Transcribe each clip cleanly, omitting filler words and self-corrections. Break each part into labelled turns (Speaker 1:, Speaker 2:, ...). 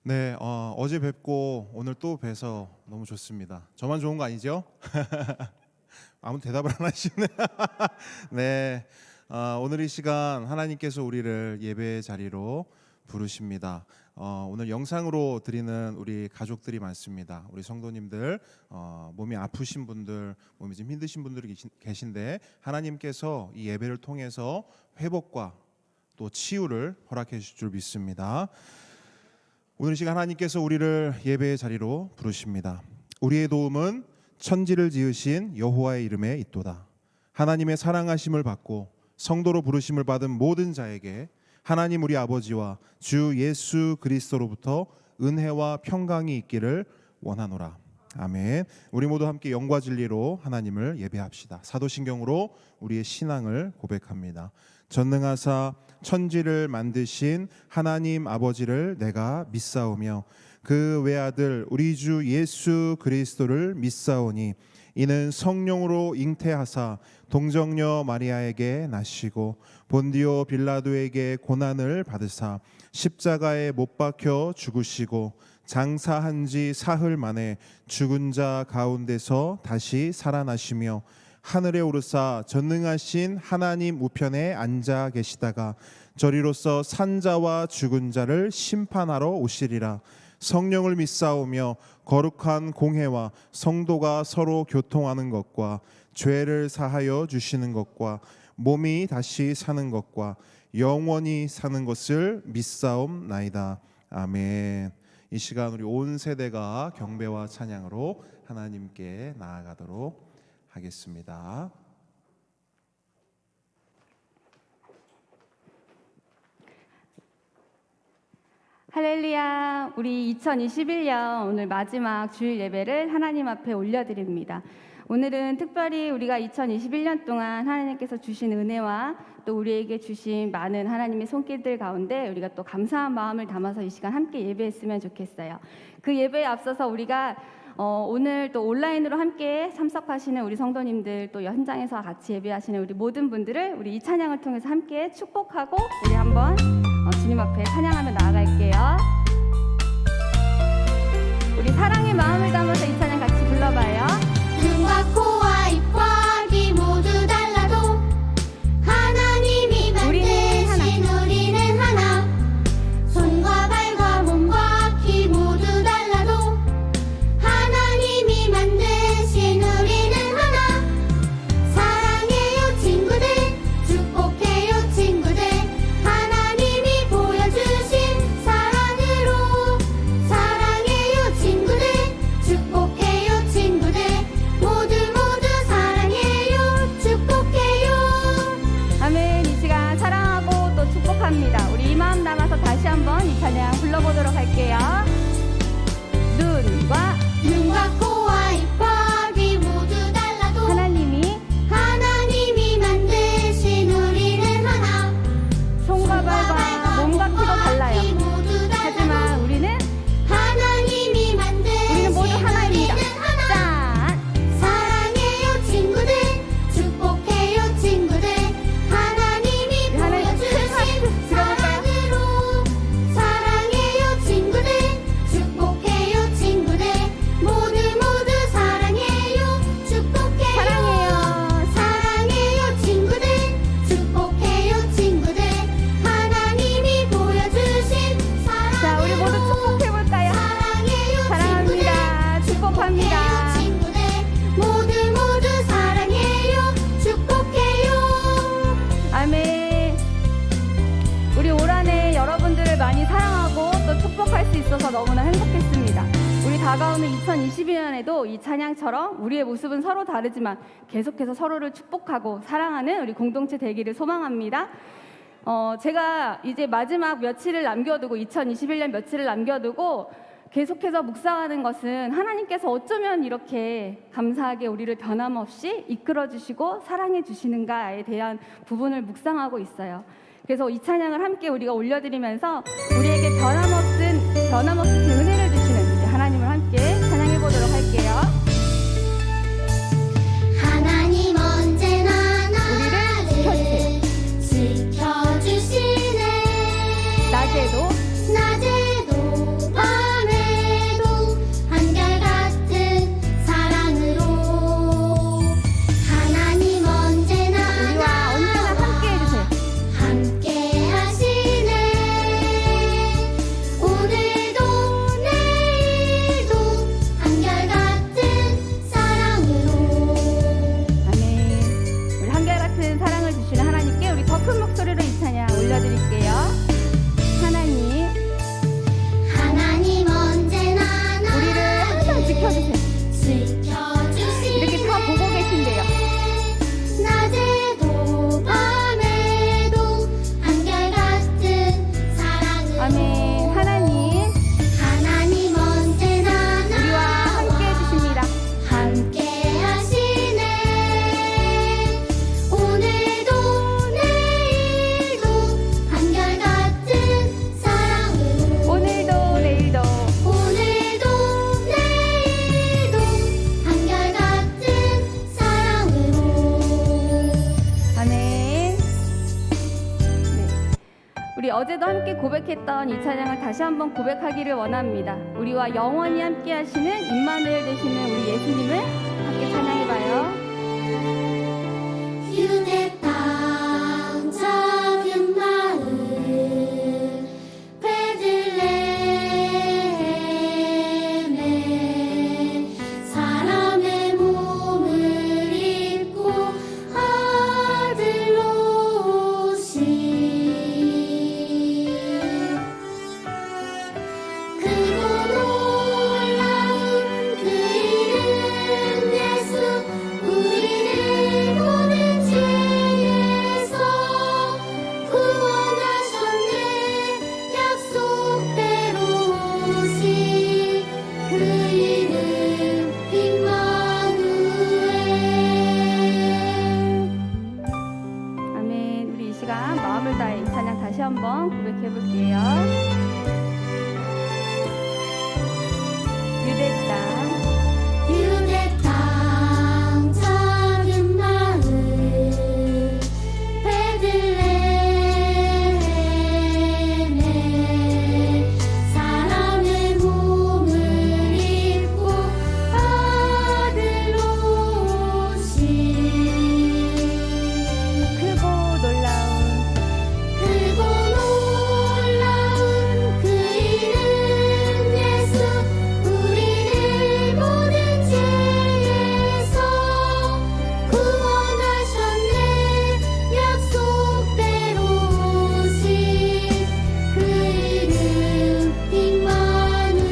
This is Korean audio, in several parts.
Speaker 1: 네, 어제 뵙고 오늘 또 뵈서 너무 좋습니다. 저만 좋은 거 아니죠? 아무 대답을 안 하시네. 네, 오늘 이 시간 하나님께서 우리를 예배의 자리로 부르십니다. 오늘 영상으로 드리는 우리 가족들이 많습니다. 우리 성도님들, 몸이 아프신 분들, 몸이 좀 힘드신 분들이 계신데 하나님께서 이 예배를 통해서 회복과 또 치유를 허락해 주실 줄 믿습니다. 오늘 이 시간 하나님께서 우리를 예배의 자리로 부르십니다. 우리의 도움은 천지를 지으신 여호와의 이름에 있도다. 하나님의 사랑하심을 받고 성도로 부르심을 받은 모든 자에게 하나님 우리 아버지와 주 예수 그리스도로부터 은혜와 평강이 있기를 원하노라. 아멘. 우리 모두 함께 영과 진리로 하나님을 예배합시다. 사도신경으로 우리의 신앙을 고백합니다. 전능하사 천지를 만드신 하나님 아버지를 내가 믿사오며 그 외아들 우리 주 예수 그리스도를 믿사오니 이는 성령으로 잉태하사 동정녀 마리아에게 나시고 본디오 빌라도에게 고난을 받으사 십자가에 못 박혀 죽으시고 장사한 지 사흘 만에 죽은 자 가운데서 다시 살아나시며 하늘에 오르사 전능하신 하나님 우편에 앉아 계시다가 저리로서 산자와 죽은 자를 심판하러 오시리라. 성령을 믿사오며 거룩한 공회와 성도가 서로 교통하는 것과 죄를 사하여 주시는 것과 몸이 다시 사는 것과 영원히 사는 것을 믿사옵나이다. 아멘. 이 시간 우리 온 세대가 경배와 찬양으로 하나님께 나아가도록 하겠습니다.
Speaker 2: 할렐루야. 우리 2021년 오늘 마지막 주일 예배를 하나님 앞에 올려드립니다. 오늘은 특별히 우리가 2021년 동안 하나님께서 주신 은혜와 또 우리에게 주신 많은 하나님의 손길들 가운데 우리가 또 감사한 마음을 담아서 이 시간 함께 예배했으면 좋겠어요. 그 예배에 앞서서 우리가 오늘 또 온라인으로 함께 참석하시는 우리 성도님들, 또 현장에서 같이 예배하시는 우리 모든 분들을 우리 이 찬양을 통해서 함께 축복하고 우리 한번 주님 앞에 찬양하며 나아갈게요. 우리 사랑의 마음을 담아서 이 찬양 같이 불러봐요.
Speaker 3: 눈과 코와 입과 귀 모두 달라도 하나님이 만드신 우리는 하나. 손과 발과 몸과 귀 모두 달라도 하나님이 만드신 우리는 하나. 사랑해요 친구들, 축복해요 친구들, 하나님이 보여주신 사랑으로. 사랑해요 친구들, 축복해요 친구들, 모두 사랑해요 축복해요.
Speaker 2: 아멘. 이 시간 사랑하고 또 축복합니다. 우리 이 마음 담아서 다시 한번 이 찬양 불러보도록 할게요. 눈과
Speaker 3: 코와 입과 귀 모두 달라도
Speaker 2: 하나님이
Speaker 3: 만드신 우리는 하나.
Speaker 2: 손과 발과 몸과 키도 달라요.
Speaker 3: 귀 모두 달라도
Speaker 2: 하지만 우리는
Speaker 3: 하나님이 만드신
Speaker 2: 모두 하나입니다.
Speaker 3: 우리는 하나.
Speaker 2: 짠!
Speaker 3: 사랑해요 친구들, 축복해요 친구들, 하나님이
Speaker 2: 하나님 큰
Speaker 3: 보여주신
Speaker 2: 박수
Speaker 3: 사랑으로. 사랑해요 친구들, 축복해요 친구들, 모두 사랑해요 축복해요. 사랑해요 친구들, 축복해요 친구들, 하나님이 보여주신 사랑.
Speaker 2: 자, 우리 모두 축복해볼까요?
Speaker 3: 사랑해요
Speaker 2: 사랑합니다. 축복합니다.
Speaker 3: 친구들, 모두 사랑해요 축복해요.
Speaker 2: 아멘. 우리 올 한해 여러분들을 많이 사랑하고 또 축복할 수 있어서 너무나 행복했습니다. 우리 다가오는 2022년에도 이 찬양처럼 우리의 모습은 서로 다르지만 계속해서 서로를 축복하고 사랑하는 우리 공동체 되기를 소망합니다. 제가 이제 마지막 며칠을 남겨두고 2021년 며칠을 남겨두고 계속해서 묵상하는 것은 하나님께서 어쩌면 이렇게 감사하게 우리를 변함없이 이끌어주시고 사랑해주시는가에 대한 부분을 묵상하고 있어요. 그래서 이 찬양을 함께 우리가 올려드리면서 우리에게 변함없이 은혜를 주시는 이제 하나님을 함께 찬양해보도록 할게요.
Speaker 3: 하나님 언제나
Speaker 2: 우리를
Speaker 3: 나를 지켜주시네.
Speaker 2: 낮에도
Speaker 3: 낮에도
Speaker 2: 어제도 함께 고백했던 이 찬양을 다시 한번 고백하기를 원합니다. 우리와 영원히 함께 하시는 임마누엘 되시는 우리 예수님을 함께 찬양해봐요.
Speaker 3: 유대 땅 작은 마을 베들레헴에 사람의 몸을 입고 아들로 오신 크고 놀라운 그 이름 예수 우리를 모든 죄에서 구원하셨네 약속대로 오신 그 이름 임마누엘
Speaker 2: 아멘. 우리 이 시간 마음을 다해 이 찬양 다시 한번 고백해볼게요. 유대 땅
Speaker 3: 유대 땅 작은 마을 베들레헴에 사람의 몸을 입고 아들로 오신
Speaker 2: 크고 놀라운
Speaker 3: 그 이름 예수 우리를 모든 죄에서 구원하셨네 약속대로 오신 그 이름 임마누엘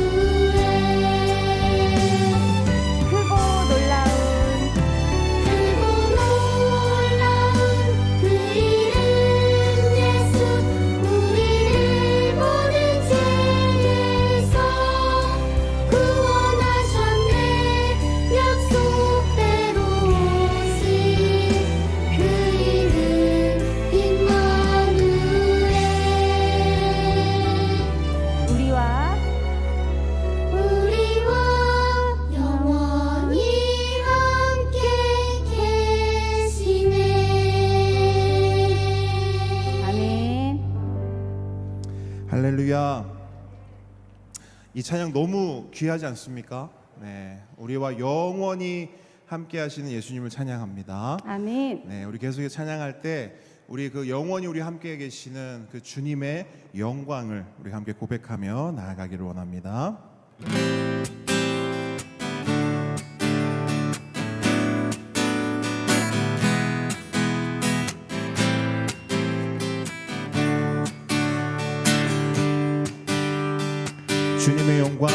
Speaker 2: 크고 놀라운
Speaker 3: 그 이름 예수 우리를 모든 죄에서 구원하셨네 약속대로 오신 그 이름 임마누엘
Speaker 2: 우리와
Speaker 3: 영원히 함께 계시네.
Speaker 2: 아멘.
Speaker 1: 할렐루야. 이 찬양 너무 귀하지 않습니까? 네, 우리와 영원히 함께 하시는 예수님을 찬양합니다.
Speaker 2: 아멘.
Speaker 1: 네, 우리 계속 찬양할 때 우리 그 영원히 우리 함께 계시는 그 주님의 영광을 우리 함께 고백하며 나아가기를 원합니다. 주님의 영광,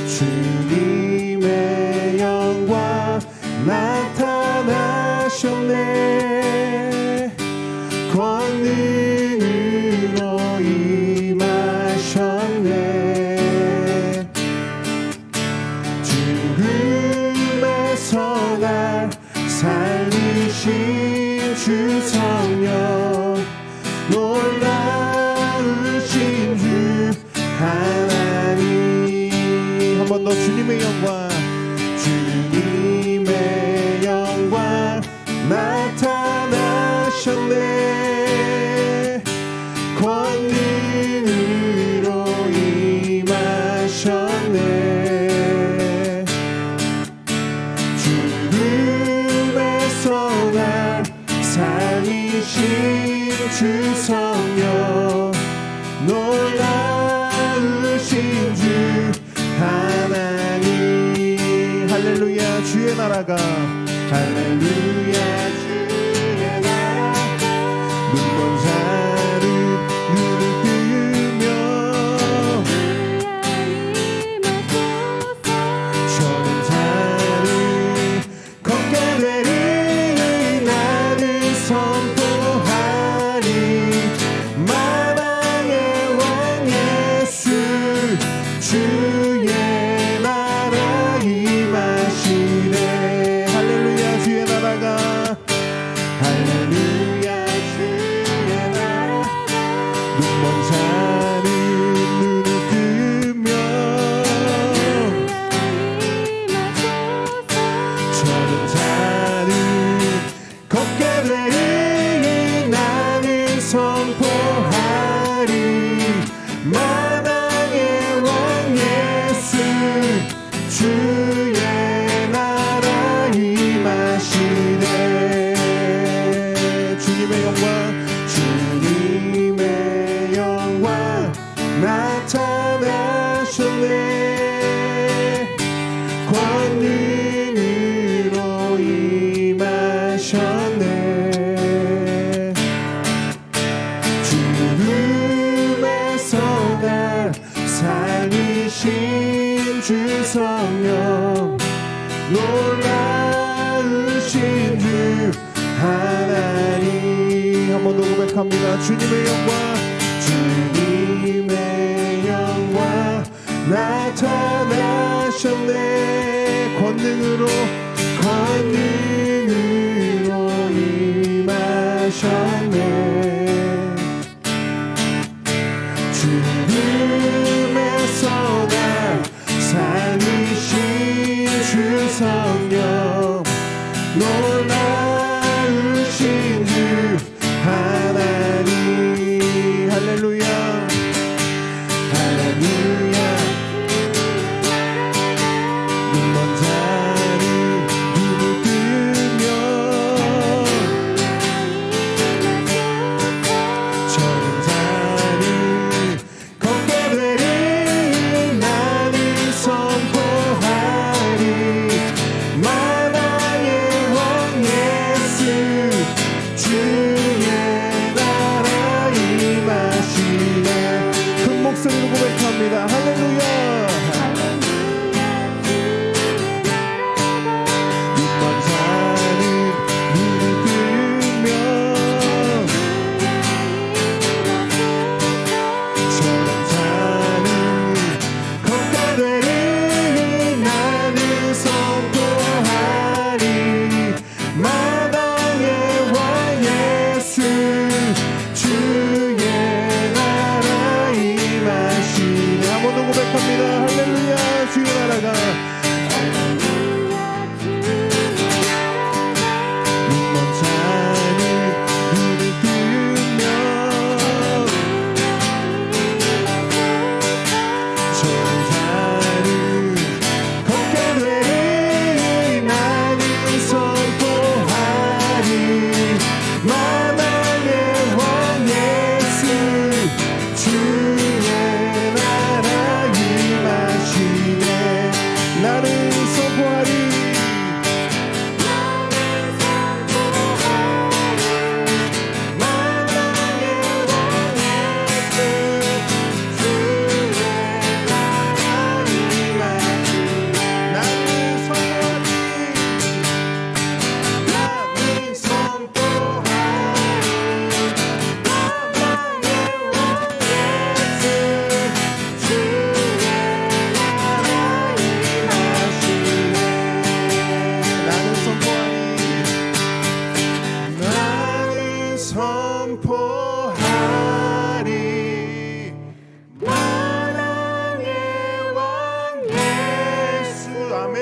Speaker 1: 주님의 영광 나타나셨네. 권능으로 임하셨네. 죽음에서 날 살리신 주 성령 놀라우신 주 하나님. 한 번 더 주님의 영광, 주님의 영광 나타나셨네. 권능으로 임하셨네. 죽음에서 날 살리신 주 성령 놀라우신 주 하나님. 할렐루야. 주의 나라가, 할렐루야. 주의 나라가 눈먼 자를 눈을 뜨며 저는 자를 걷게 되리. 나는 선포하리. 만왕의 왕 예수 주의 나라 임하시네. 할렐루야. 주의 나라가, 권능으로 임하셨네. 죽음에서 날 살리신 주 성령, 놀라우신 주 하나님. 한 번 더 고백합니다. 주님의 영광, 주님의 영광 나타나셨네. 권능으로 임하셨네. 죽음에서 날 살리신 주 성령, 놀라우신 주 하나님. 할렐루야 할렐루야. 눈먼 자는 눈을 뜨며 저는 자는 걷게 되리. 나는 선포하리. 만왕의 왕 예수 주의 나라 임하시네. 큰 목소리로 고백합니다. 할렐루야. 눈먼 자는 눈을 뜨며 저런 자는 걷게 되리. 나는 선포하리. 마당의 왕 예수 주의 나라 임하시네. 한 번 더 고백합니다. 할렐루야. 주의 나라가 눈먼 자는 눈을 뜨며 저런 자는 걷게 되리. 나는 선포하리. 만왕의 왕 예수 주의 나라 임하시네. 나는 선포하리. 만왕의 왕 예수 주의 나라 임하시네. 나는 선포하리. 나는 선포하리. 만왕의 왕 예수 주의 나라 임하시네. 나는 선포하리. 나는 선포하리. 만왕의 왕 예수 아멘.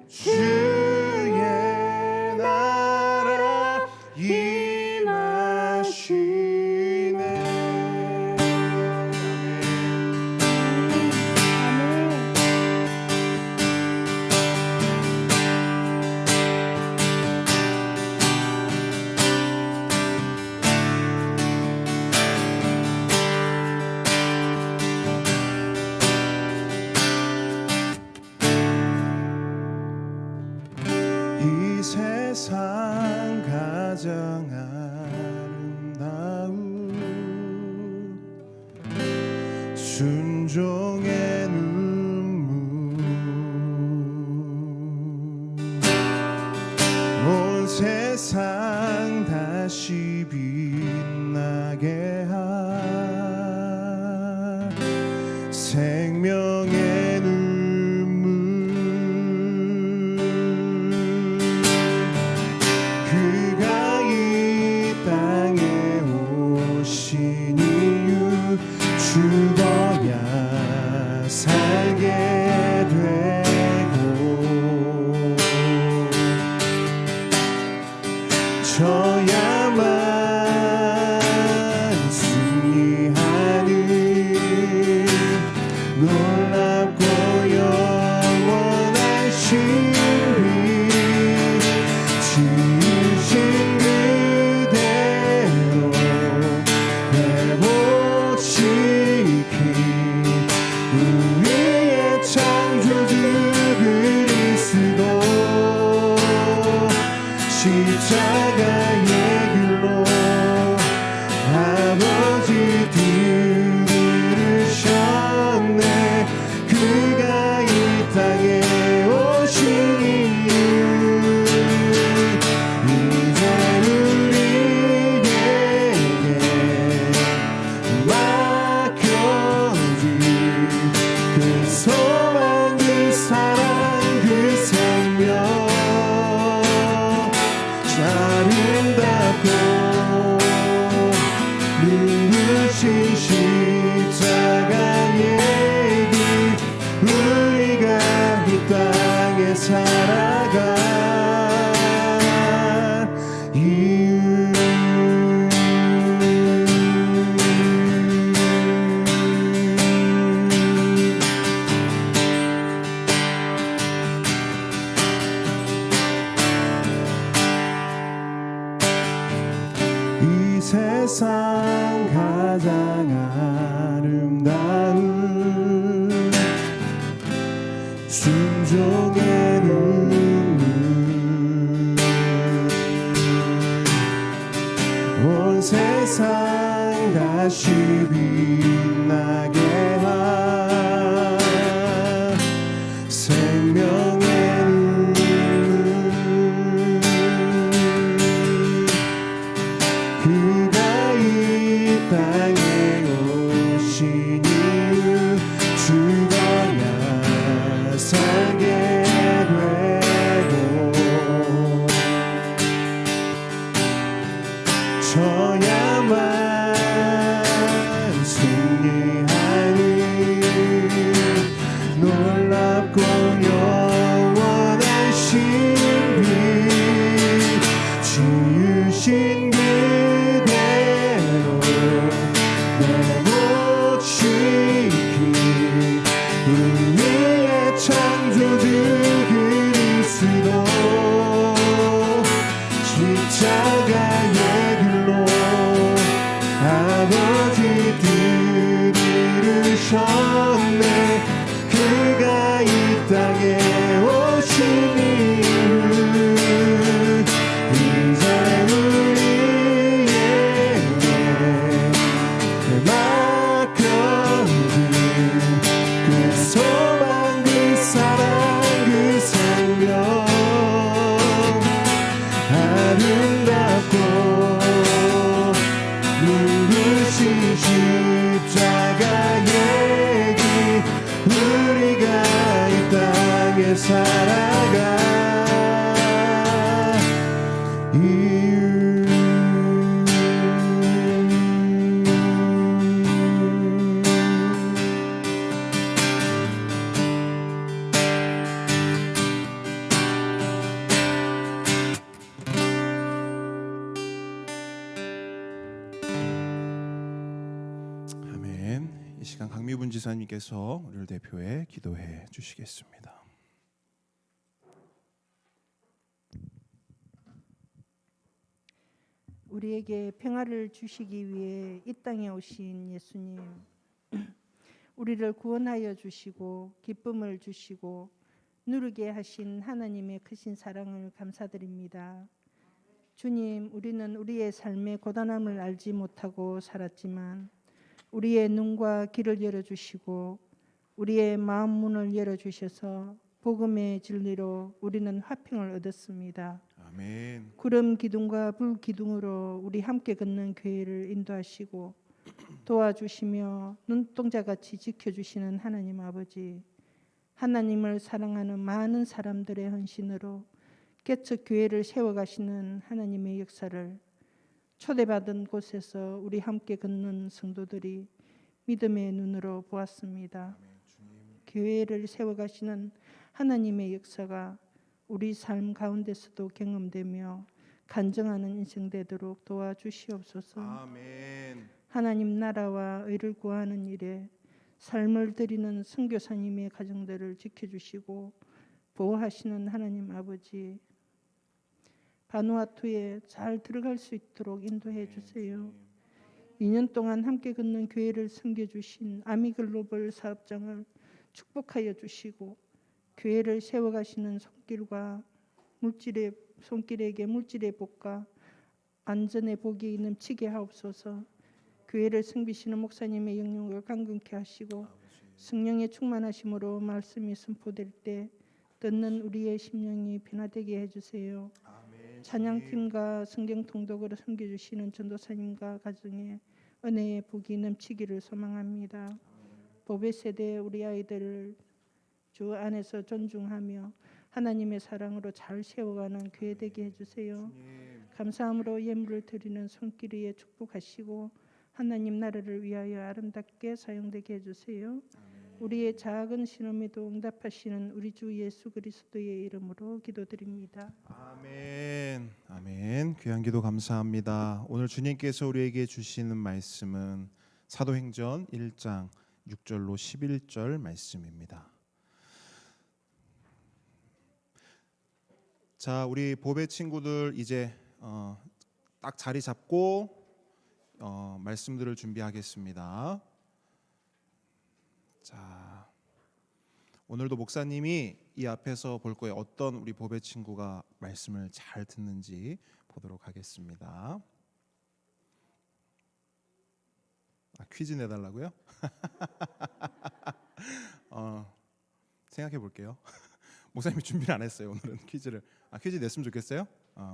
Speaker 1: 주의 나라 임하시네. 이 세상 가장 아름다운 순종의 눈물, 온 세상 다시 빛나게 할 생명의 눈물. 그가 이 땅에 오신 이유, 죽어야 살게 되고 저야만 땅에 살아갈 이유. 이 세상 가장 아름다운 순종의 눈물 온 세상 다시 빛나게 한 생명의 눈물 그가 이 땅에 오신 이유 죽어야 살게 되고 져야만 승리하니 놀랍고 영원한 신비 지으신 그대로 내못 지키 우리의 창조주 그리스도 십자가의 길로 아버지 뜻 이루셨네 그가 이 땅에 오신 이유 이제 우리에게 맡겨진 그 소망 그 사랑 그 생명 아름답고 눈부신 십자가의 길 우리가 이 땅에 살아가 이유. 아멘. 이 시간 강미분 지사님께서 우리를 대표해 기도해 주시겠습니다.
Speaker 4: 우리에게 평화를 주시기 위해 이 땅에 오신 예수님, 우리를 구원하여 주시고 기쁨을 주시고 누리게 하신 하나님의 크신 사랑을 감사드립니다. 주님, 우리는 우리의 삶의 고단함을 알지 못하고 살았지만 우리의 눈과 귀를 열어주시고 우리의 마음 문을 열어주셔서 복음의 진리로 우리는 화평을 얻었습니다.
Speaker 1: 아멘.
Speaker 4: 구름 기둥과 불 기둥으로 우리 함께 걷는 교회를 인도하시고 도와주시며 눈동자같이 지켜주시는 하나님 아버지, 하나님을 사랑하는 많은 사람들의 헌신으로 개척 교회를 세워가시는 하나님의 역사를 초대받은 곳에서 우리 함께 걷는 성도들이 믿음의 눈으로 보았습니다. 교회를 세워가시는 하나님의 역사가 우리 삶 가운데서도 경험되며 간증하는 인생 되도록 도와주시옵소서.
Speaker 1: 아멘.
Speaker 4: 하나님 나라와 의를 구하는 일에 삶을 드리는 선교사님의 가정들을 지켜주시고 보호하시는 하나님 아버지, 바누아투에 잘 들어갈 수 있도록 인도해 주세요. 2년 동안 함께 걷는 교회를 섬겨주신 아미글로벌 사업장을 축복하여 주시고 교회를 세워가시는 손길과 손길에게 물질의 복과 안전의 복이 넘치게 하옵소서. 교회를 섬기시는 목사님의 영역을 강건케 하시고 성령의 충만하심으로 말씀이 선포될 때 듣는 우리의 심령이 변화되게 해주세요. 찬양팀과 성경 통독으로 섬겨주시는 전도사님과 가정에 은혜의 복이 넘치기를 소망합니다. 보배 세대 우리 아이들을 주 안에서 존중하며 하나님의 사랑으로 잘 세워가는 교회 되게 해주세요. 감사함으로 예물을 드리는 손길 위에 축복하시고 하나님 나라를 위하여 아름답게 사용되게 해주세요. 우리의 작은 신음에도 응답하시는 우리 주 예수 그리스도의 이름으로 기도드립니다.
Speaker 1: 아멘. 아멘. 귀한 기도 감사합니다. 오늘 주님께서 우리에게 주시는 말씀은 사도행전 1장 6절로 11절 말씀입니다. 자, 우리 보배 친구들 이제 딱 자리 잡고 말씀들을 준비하겠습니다. 자, 오늘도 목사님이 이 앞에서 볼 거예요. 어떤 우리 보배 친구가 말씀을 잘 듣는지 보도록 하겠습니다. 퀴즈 내달라고요? 생각해 볼게요. 목사님이 준비를 안 했어요. 오늘은 퀴즈를. 퀴즈 냈으면 좋겠어요?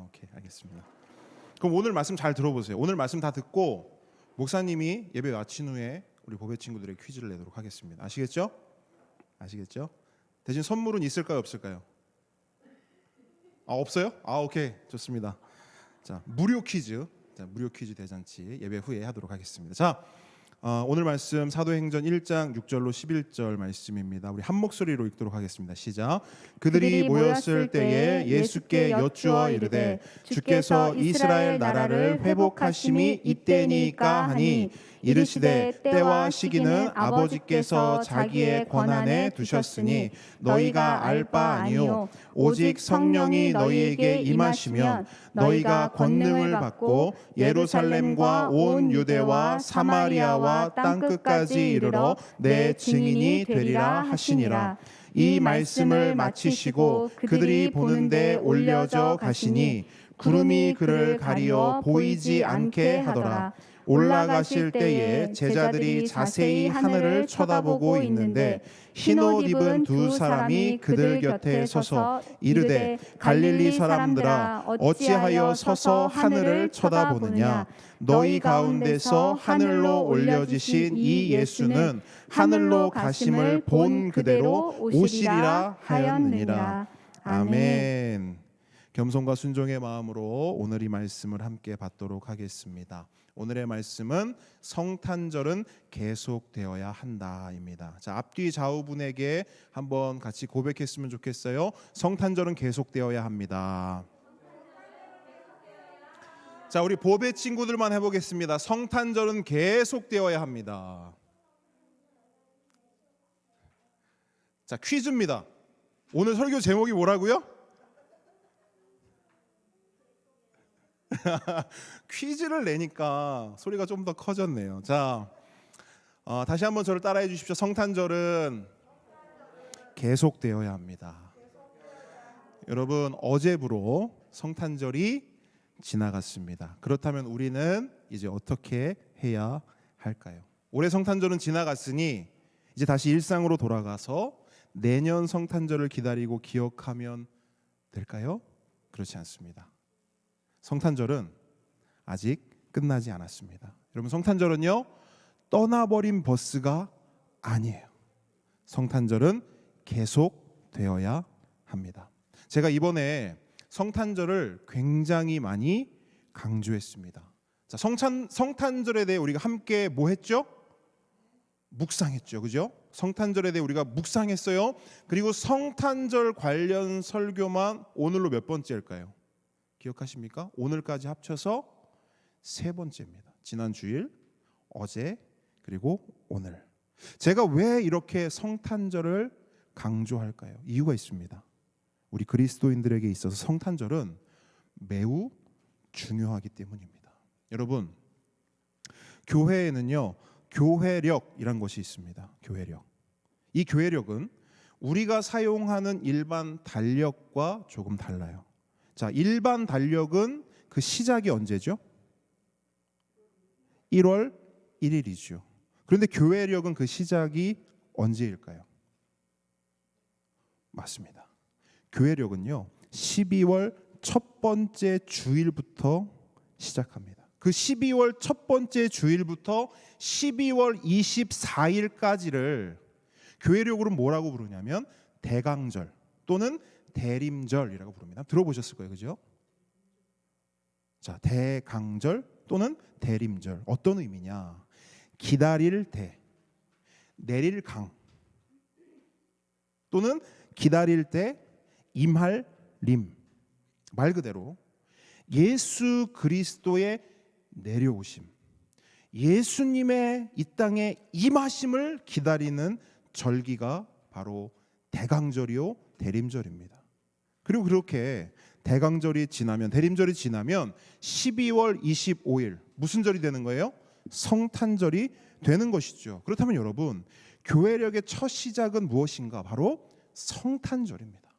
Speaker 1: 오케이, 알겠습니다. 그럼 오늘 말씀 잘 들어보세요. 오늘 말씀 다 듣고 목사님이 예배 마친 후에 우리 보배 친구들의 퀴즈를 내도록 하겠습니다. 아시겠죠? 아시겠죠? 대신 선물은 있을까요, 없을까요? 없어요? 오케이, 좋습니다. 자, 무료 퀴즈. 자, 무료 퀴즈 대잔치 예배 후에 하도록 하겠습니다. 자, 오늘 말씀 사도행전 1장 6절로 11절 말씀입니다. 우리 한 목소리로 읽도록 하겠습니다. 시작. 그들이 모였을 때에 예수께 여쭈어 이르되 주께서 이스라엘 나라를 회복하심이 이때니까 하니 이르시되 때와 시기는 아버지께서 자기의 권한에 두셨으니 너희가 알 바 아니요 오직 성령이 너희에게 임하시면 너희가 권능을 받고 예루살렘과 온 유대와 사마리아와 땅 끝까지 이르러 내 증인이 되리라 하시니라. 이 말씀을 마치시고 그들이 보는데 올려져 가시니 구름이 그를 가리어 보이지 않게 하더라. 올라가실 때에 제자들이 자세히 하늘을 쳐다보고 있는데 흰옷 입은 두 사람이 그들 곁에 서서 이르되 갈릴리 사람들아 어찌하여 서서 하늘을 쳐다보느냐. 너희 가운데서 하늘로 올려지신 이 예수는 하늘로 가심을 본 그대로 오시리라 하였느니라. 아멘. 겸손과 순종의 마음으로 오늘 이 말씀을 함께 받도록 하겠습니다. 오늘의 말씀은 성탄절은 계속되어야 한다입니다. 자, 앞뒤 좌우분에게 한번 같이 고백했으면 좋겠어요. 성탄절은 계속되어야 합니다. 자, 우리 보배 친구들만 해보겠습니다. 성탄절은 계속되어야 합니다. 자, 퀴즈입니다. 오늘 설교 제목이 뭐라고요? 퀴즈를 내니까 소리가 좀 더 커졌네요. 자, 다시 한번 저를 따라해 주십시오. 성탄절은 계속되어야 합니다. 여러분, 어제부로 성탄절이 지나갔습니다. 그렇다면 우리는 이제 어떻게 해야 할까요? 올해 성탄절은 지나갔으니 이제 다시 일상으로 돌아가서 내년 성탄절을 기다리고 기억하면 될까요? 그렇지 않습니다. 성탄절은 아직 끝나지 않았습니다. 여러분, 성탄절은요 떠나버린 버스가 아니에요. 성탄절은 계속되어야 합니다. 제가 이번에 성탄절을 굉장히 많이 강조했습니다. 자, 성탄절에 대해 우리가 함께 뭐 했죠? 묵상했죠, 그죠? 성탄절에 대해 우리가 묵상했어요. 그리고 성탄절 관련 설교만 오늘로 몇 번째일까요? 기억하십니까? 오늘까지 합쳐서 세 번째입니다. 지난 주일, 어제, 그리고 오늘. 제가 왜 이렇게 성탄절을 강조할까요? 이유가 있습니다. 우리 그리스도인들에게 있어서 성탄절은 매우 중요하기 때문입니다. 여러분, 교회에는요 교회력이란 것이 있습니다. 교회력. 이 교회력은 우리가 사용하는 일반 달력과 조금 달라요. 자, 일반 달력은 그 시작이 언제죠? 1월 1일이죠. 그런데 교회력은 그 시작이 언제일까요? 맞습니다. 교회력은요 12월 첫 번째 주일부터 시작합니다. 그 12월 첫 번째 주일부터 12월 24일까지를 교회력으로 뭐라고 부르냐면 대강절 또는 대림절이라고 부릅니다. 들어보셨을 거예요, 그죠? 자, 대강절 또는 대림절 어떤 의미냐? 기다릴 대, 내릴 강, 또는 기다릴 때 임할 림. 말 그대로 예수 그리스도의 내려오심, 예수님의 이 땅에 임하심을 기다리는 절기가 바로 대강절이요 대림절입니다. 그리고 그렇게 대강절이 지나면, 대림절이 지나면 12월 25일 무슨 절이 되는 거예요? 성탄절이 되는 것이죠. 그렇다면 여러분, 교회력의 첫 시작은 무엇인가? 바로 성탄절입니다.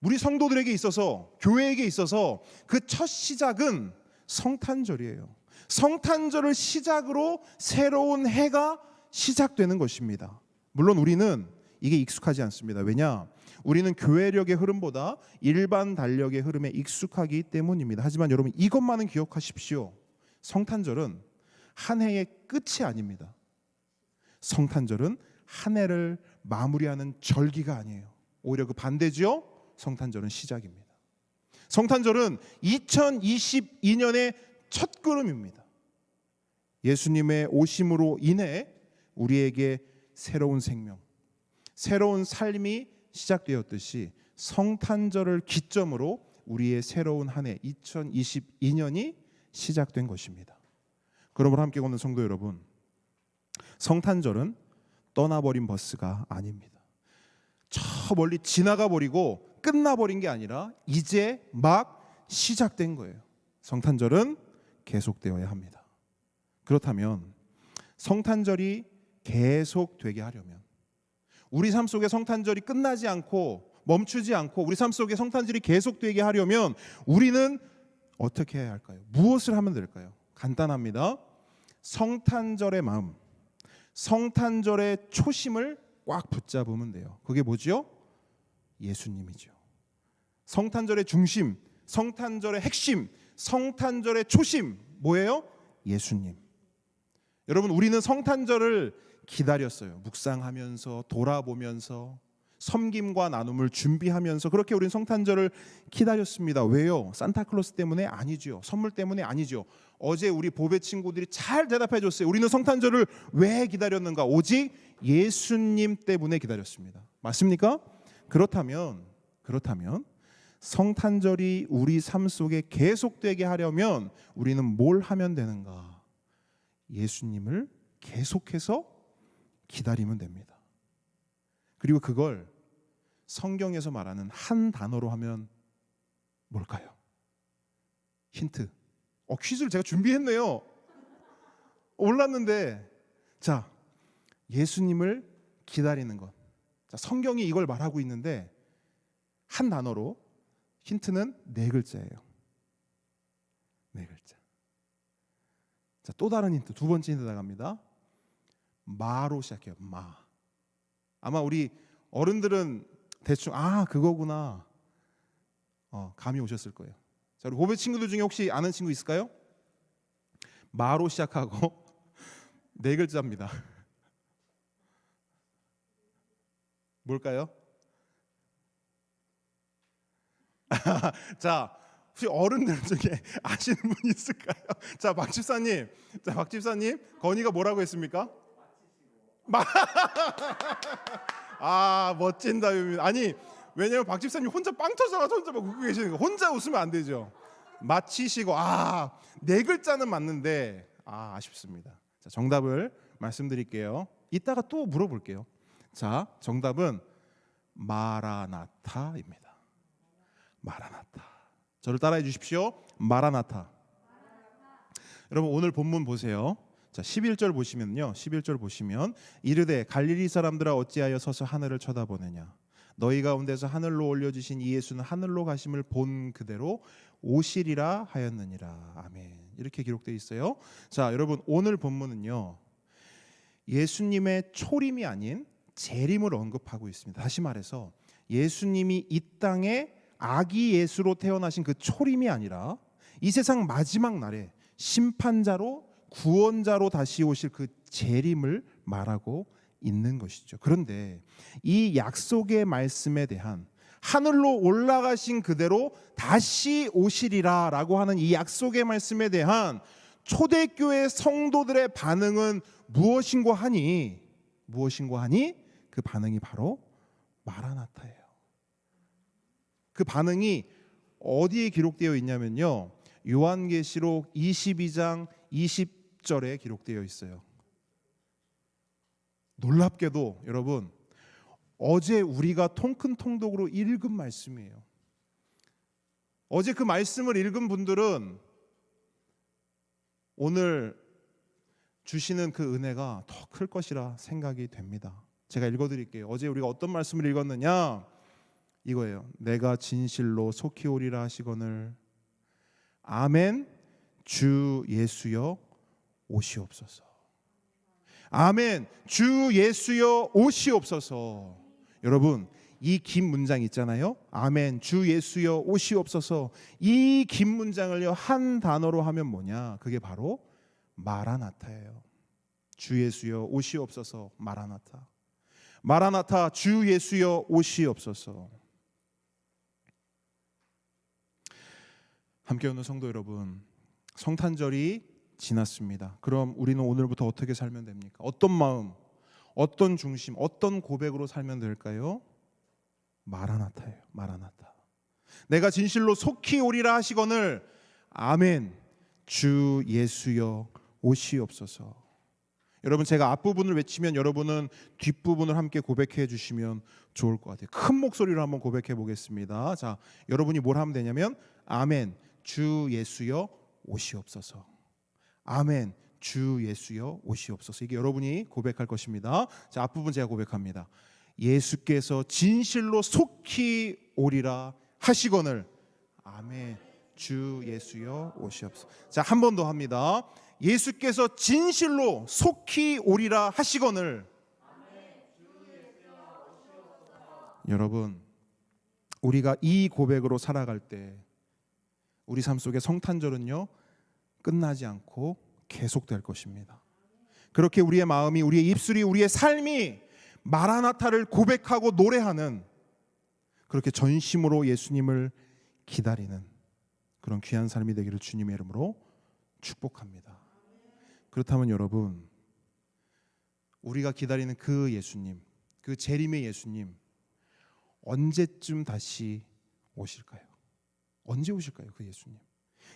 Speaker 1: 우리 성도들에게 있어서, 교회에게 있어서 그 첫 시작은 성탄절이에요. 성탄절을 시작으로 새로운 해가 시작되는 것입니다. 물론 우리는 이게 익숙하지 않습니다. 왜냐? 우리는 교회력의 흐름보다 일반 달력의 흐름에 익숙하기 때문입니다. 하지만 여러분, 이것만은 기억하십시오. 성탄절은 한 해의 끝이 아닙니다. 성탄절은 한 해를 마무리하는 절기가 아니에요. 오히려 그 반대지요. 성탄절은 시작입니다. 성탄절은 2022년의 첫 걸음입니다. 예수님의 오심으로 인해 우리에게 새로운 생명, 새로운 삶이 시작되었듯이 성탄절을 기점으로 우리의 새로운 한 해 2022년이 시작된 것입니다. 그러므로 함께 걷는 성도 여러분, 성탄절은 떠나버린 버스가 아닙니다. 저 멀리 지나가 버리고 끝나버린 게 아니라 이제 막 시작된 거예요. 성탄절은 계속되어야 합니다. 그렇다면 성탄절이 계속되게 하려면, 우리 삶 속에 성탄절이 끝나지 않고 멈추지 않고 우리 삶 속에 성탄절이 계속되게 하려면 우리는 어떻게 해야 할까요? 무엇을 하면 될까요? 간단합니다. 성탄절의 마음, 성탄절의 초심을 꽉 붙잡으면 돼요. 그게 뭐죠? 예수님이죠. 성탄절의 중심, 성탄절의 핵심, 성탄절의 초심 뭐예요? 예수님. 여러분, 우리는 성탄절을 기다렸어요. 묵상하면서, 돌아보면서, 섬김과 나눔을 준비하면서 그렇게 우리는 성탄절을 기다렸습니다. 왜요? 산타클로스 때문에 아니죠. 선물 때문에 아니죠. 어제 우리 보배 친구들이 잘 대답해 줬어요. 우리는 성탄절을 왜 기다렸는가? 오직 예수님 때문에 기다렸습니다. 맞습니까? 그렇다면 성탄절이 우리 삶 속에 계속되게 하려면 우리는 뭘 하면 되는가? 예수님을 계속해서 기다리면 됩니다. 그리고 그걸 성경에서 말하는 한 단어로 하면 뭘까요? 힌트. 퀴즈를 제가 준비했네요. 올랐는데, 자, 예수님을 기다리는 것. 자, 성경이 이걸 말하고 있는데 한 단어로, 힌트는 4글자예요. 4글자. 자, 또 다른 힌트, 두 번째 힌트 나갑니다. 마로 시작해요. 마. 아마 우리 어른들은 대충 그거구나 감이 오셨을 거예요. 자, 우리 고배 친구들 중에 혹시 아는 친구 있을까요? 마로 시작하고 4글자입니다. 뭘까요? 자, 혹시 어른들 중에 아시는 분 있을까요? 자, 박 집사님, 건이가 뭐라고 했습니까? 멋진 답입니다. 아니, 왜냐면 박 집사님 혼자 빵 터져가지고 혼자 막 웃고 계시는 거, 혼자 웃으면 안 되죠. 마치시고 4글자는 맞는데 아쉽습니다. 자, 정답을 말씀드릴게요. 이따가 또 물어볼게요. 자, 정답은 마라나타입니다. 마라나타. 저를 따라해 주십시오. 마라나타. 여러분, 오늘 본문 보세요. 자, 11절 보시면요. 11절 보시면 이르되 갈릴리 사람들아 어찌하여 서서 하늘을 쳐다보느냐? 너희 가운데서 하늘로 올려주신 이 예수는 하늘로 가심을 본 그대로 오시리라 하였느니라. 아멘. 이렇게 기록되어 있어요. 자, 여러분, 오늘 본문은요, 예수님의 초림이 아닌 재림을 언급하고 있습니다. 다시 말해서 예수님이 이 땅에 아기 예수로 태어나신 그 초림이 아니라 이 세상 마지막 날에 심판자로, 구원자로 다시 오실 그 재림을 말하고 있는 것이죠. 그런데 이 약속의 말씀에 대한, 하늘로 올라가신 그대로 다시 오시리라 라고 하는 이 약속의 말씀에 대한 초대교회 성도들의 반응은 무엇인고 하니 무엇인고 하니 그 반응이 바로 마라나타예요. 그 반응이 어디에 기록되어 있냐면요, 요한계시록 22장 20절에 기록되어 있어요. 놀랍게도 여러분, 어제 우리가 통큰 통독으로 읽은 말씀이에요. 어제 그 말씀을 읽은 분들은 오늘 주시는 그 은혜가 더 클 것이라 생각이 됩니다. 제가 읽어드릴게요. 어제 우리가 어떤 말씀을 읽었느냐, 이거예요. 내가 진실로 속히 오리라 하시거늘 아멘 주 예수여 오시옵소서. 아멘 주 예수여 오시옵소서. 여러분, 이 긴 문장 있잖아요. 아멘 주 예수여 오시옵소서. 이 긴 문장을요 한 단어로 하면 뭐냐, 그게 바로 마라나타예요. 주 예수여 오시옵소서. 마라나타. 마라나타 주 예수여 오시옵소서. 함께 오는 성도 여러분, 성탄절이 지났습니다. 그럼 우리는 오늘부터 어떻게 살면 됩니까? 어떤 마음, 어떤 중심, 어떤 고백으로 살면 될까요? 마라나타예요. 마라나타. 내가 진실로 속히 오리라 하시거늘 아멘 주 예수여 오시옵소서. 여러분, 제가 앞부분을 외치면 여러분은 뒷부분을 함께 고백해 주시면 좋을 것 같아요. 큰 목소리로 한번 고백해 보겠습니다. 자, 여러분이 뭘 하면 되냐면 아멘 주 예수여 오시옵소서. 아멘 주 예수여 오시옵소서. 이게 여러분이 고백할 것입니다. 자, 앞부분 제가 고백합니다. 예수께서 진실로 속히 오리라 하시거늘 아멘 주 예수여 오시옵소서. 자, 한 번 더 합니다. 예수께서 진실로 속히 오리라 하시거늘. 여러분, 우리가 이 고백으로 살아갈 때 우리 삶 속에 성탄절은요 끝나지 않고 계속될 것입니다. 그렇게 우리의 마음이, 우리의 입술이, 우리의 삶이 마라나타를 고백하고 노래하는, 그렇게 전심으로 예수님을 기다리는 그런 귀한 삶이 되기를 주님의 이름으로 축복합니다. 그렇다면 여러분, 우리가 기다리는 그 예수님, 그 재림의 예수님, 언제쯤 다시 오실까요? 언제 오실까요? 그 예수님.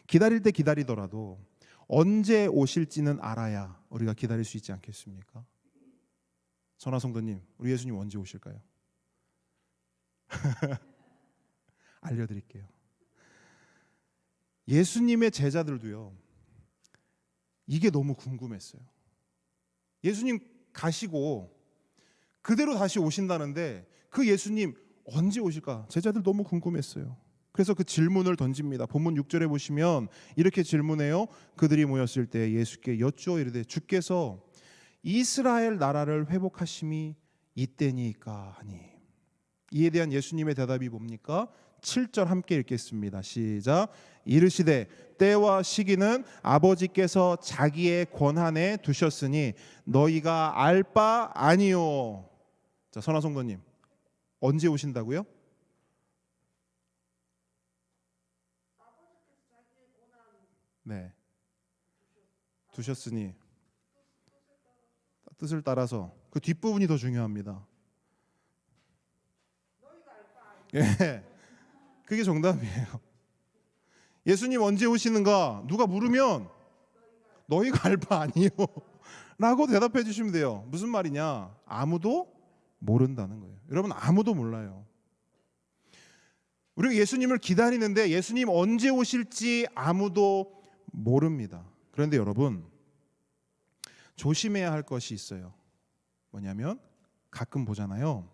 Speaker 1: 기다릴 때 기다리더라도 언제 오실지는 알아야 우리가 기다릴 수 있지 않겠습니까? 선화 성도님, 우리 예수님 언제 오실까요? 알려드릴게요. 예수님의 제자들도요, 이게 너무 궁금했어요. 예수님 가시고 그대로 다시 오신다는데 그 예수님 언제 오실까? 제자들 너무 궁금했어요. 그래서 그 질문을 던집니다. 본문 6절에 보시면 이렇게 질문해요. 그들이 모였을 때 예수께 여쭈어 이르되 주께서 이스라엘 나라를 회복하심이 이때니까 하니. 이에 대한 예수님의 대답이 뭡니까? 7절 함께 읽겠습니다. 시작. 이르시되 때와 시기는 아버지께서 자기의 권한에 두셨으니 너희가 알 바 아니요. 자, 선화 성도님, 언제 오신다고요? 네, 두셨으니, 뜻을 따라서. 그 뒷부분이 더 중요합니다. 예, 그게 정답이에요. 예수님 언제 오시는가 누가 물으면 너희가 알 바 아니요 라고 대답해 주시면 돼요. 무슨 말이냐? 아무도 모른다는 거예요. 여러분, 아무도 몰라요. 우리가 예수님을 기다리는데 예수님 언제 오실지 아무도 모릅니다. 그런데 여러분, 조심해야 할 것이 있어요. 뭐냐면 가끔 보잖아요,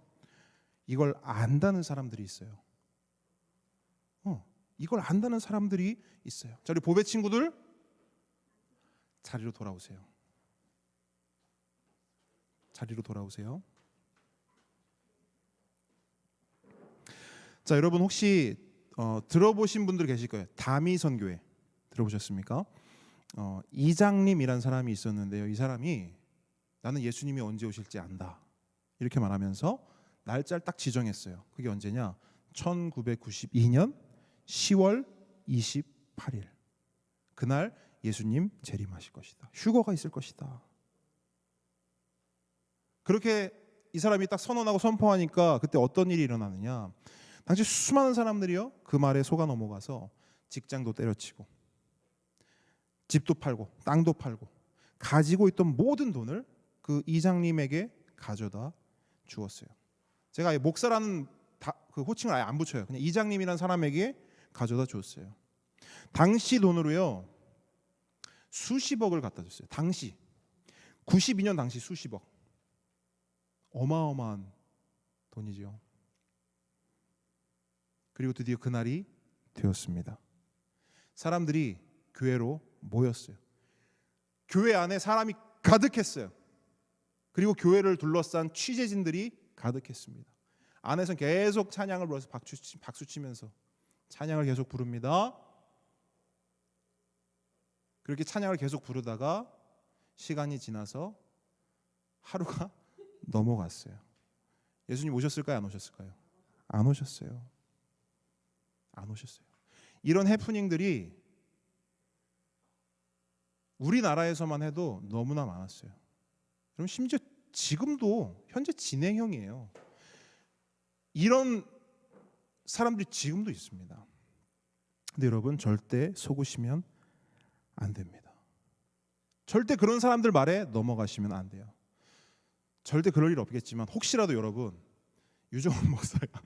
Speaker 1: 이걸 안다는 사람들이 있어요. 이걸 안다는 사람들이 있어요. 자, 우리 보배 친구들 자리로 돌아오세요. 자리로 돌아오세요. 자, 여러분 혹시 들어보신 분들 계실 거예요. 다미선교회 들어보셨습니까? 이장님이란 사람이 있었는데요. 이 사람이 나는 예수님이 언제 오실지 안다 이렇게 말하면서 날짜를 딱 지정했어요. 그게 언제냐? 1992년 10월 28일. 그날 예수님 재림하실 것이다. 휴거가 있을 것이다. 그렇게 이 사람이 딱 선언하고 선포하니까 그때 어떤 일이 일어나느냐. 당시 수많은 사람들이요 그 말에 속아 넘어가서 직장도 때려치고 집도 팔고 땅도 팔고 가지고 있던 모든 돈을 그 이장님에게 가져다 주었어요. 제가 아예 목사라는 그 호칭을 아예 안 붙여요. 그냥 이장님이라는 사람에게 가져다 주었어요. 당시 돈으로요 수십억을 갖다 줬어요. 당시 92년 당시 수십억. 어마어마한 돈이죠. 그리고 드디어 그날이 되었습니다. 사람들이 교회로 모였어요. 교회 안에 사람이 가득했어요. 그리고 교회를 둘러싼 취재진들이 가득했습니다. 안에서 계속 찬양을 불러서 박수 치면서 찬양을 계속 부릅니다. 그렇게 찬양을 계속 부르다가 시간이 지나서 하루가 넘어갔어요. 예수님 오셨을까요? 안 오셨을까요? 안 오셨어요. 안 오셨어요. 이런 해프닝들이 우리나라에서만 해도 너무나 많았어요. 그럼 심지어 지금도 현재 진행형이에요. 이런 사람들이 지금도 있습니다. 근데 여러분 절대 속으시면 안 됩니다. 절대 그런 사람들 말에 넘어가시면 안 돼요. 절대 그럴 일 없겠지만 혹시라도 여러분 유정훈 목사가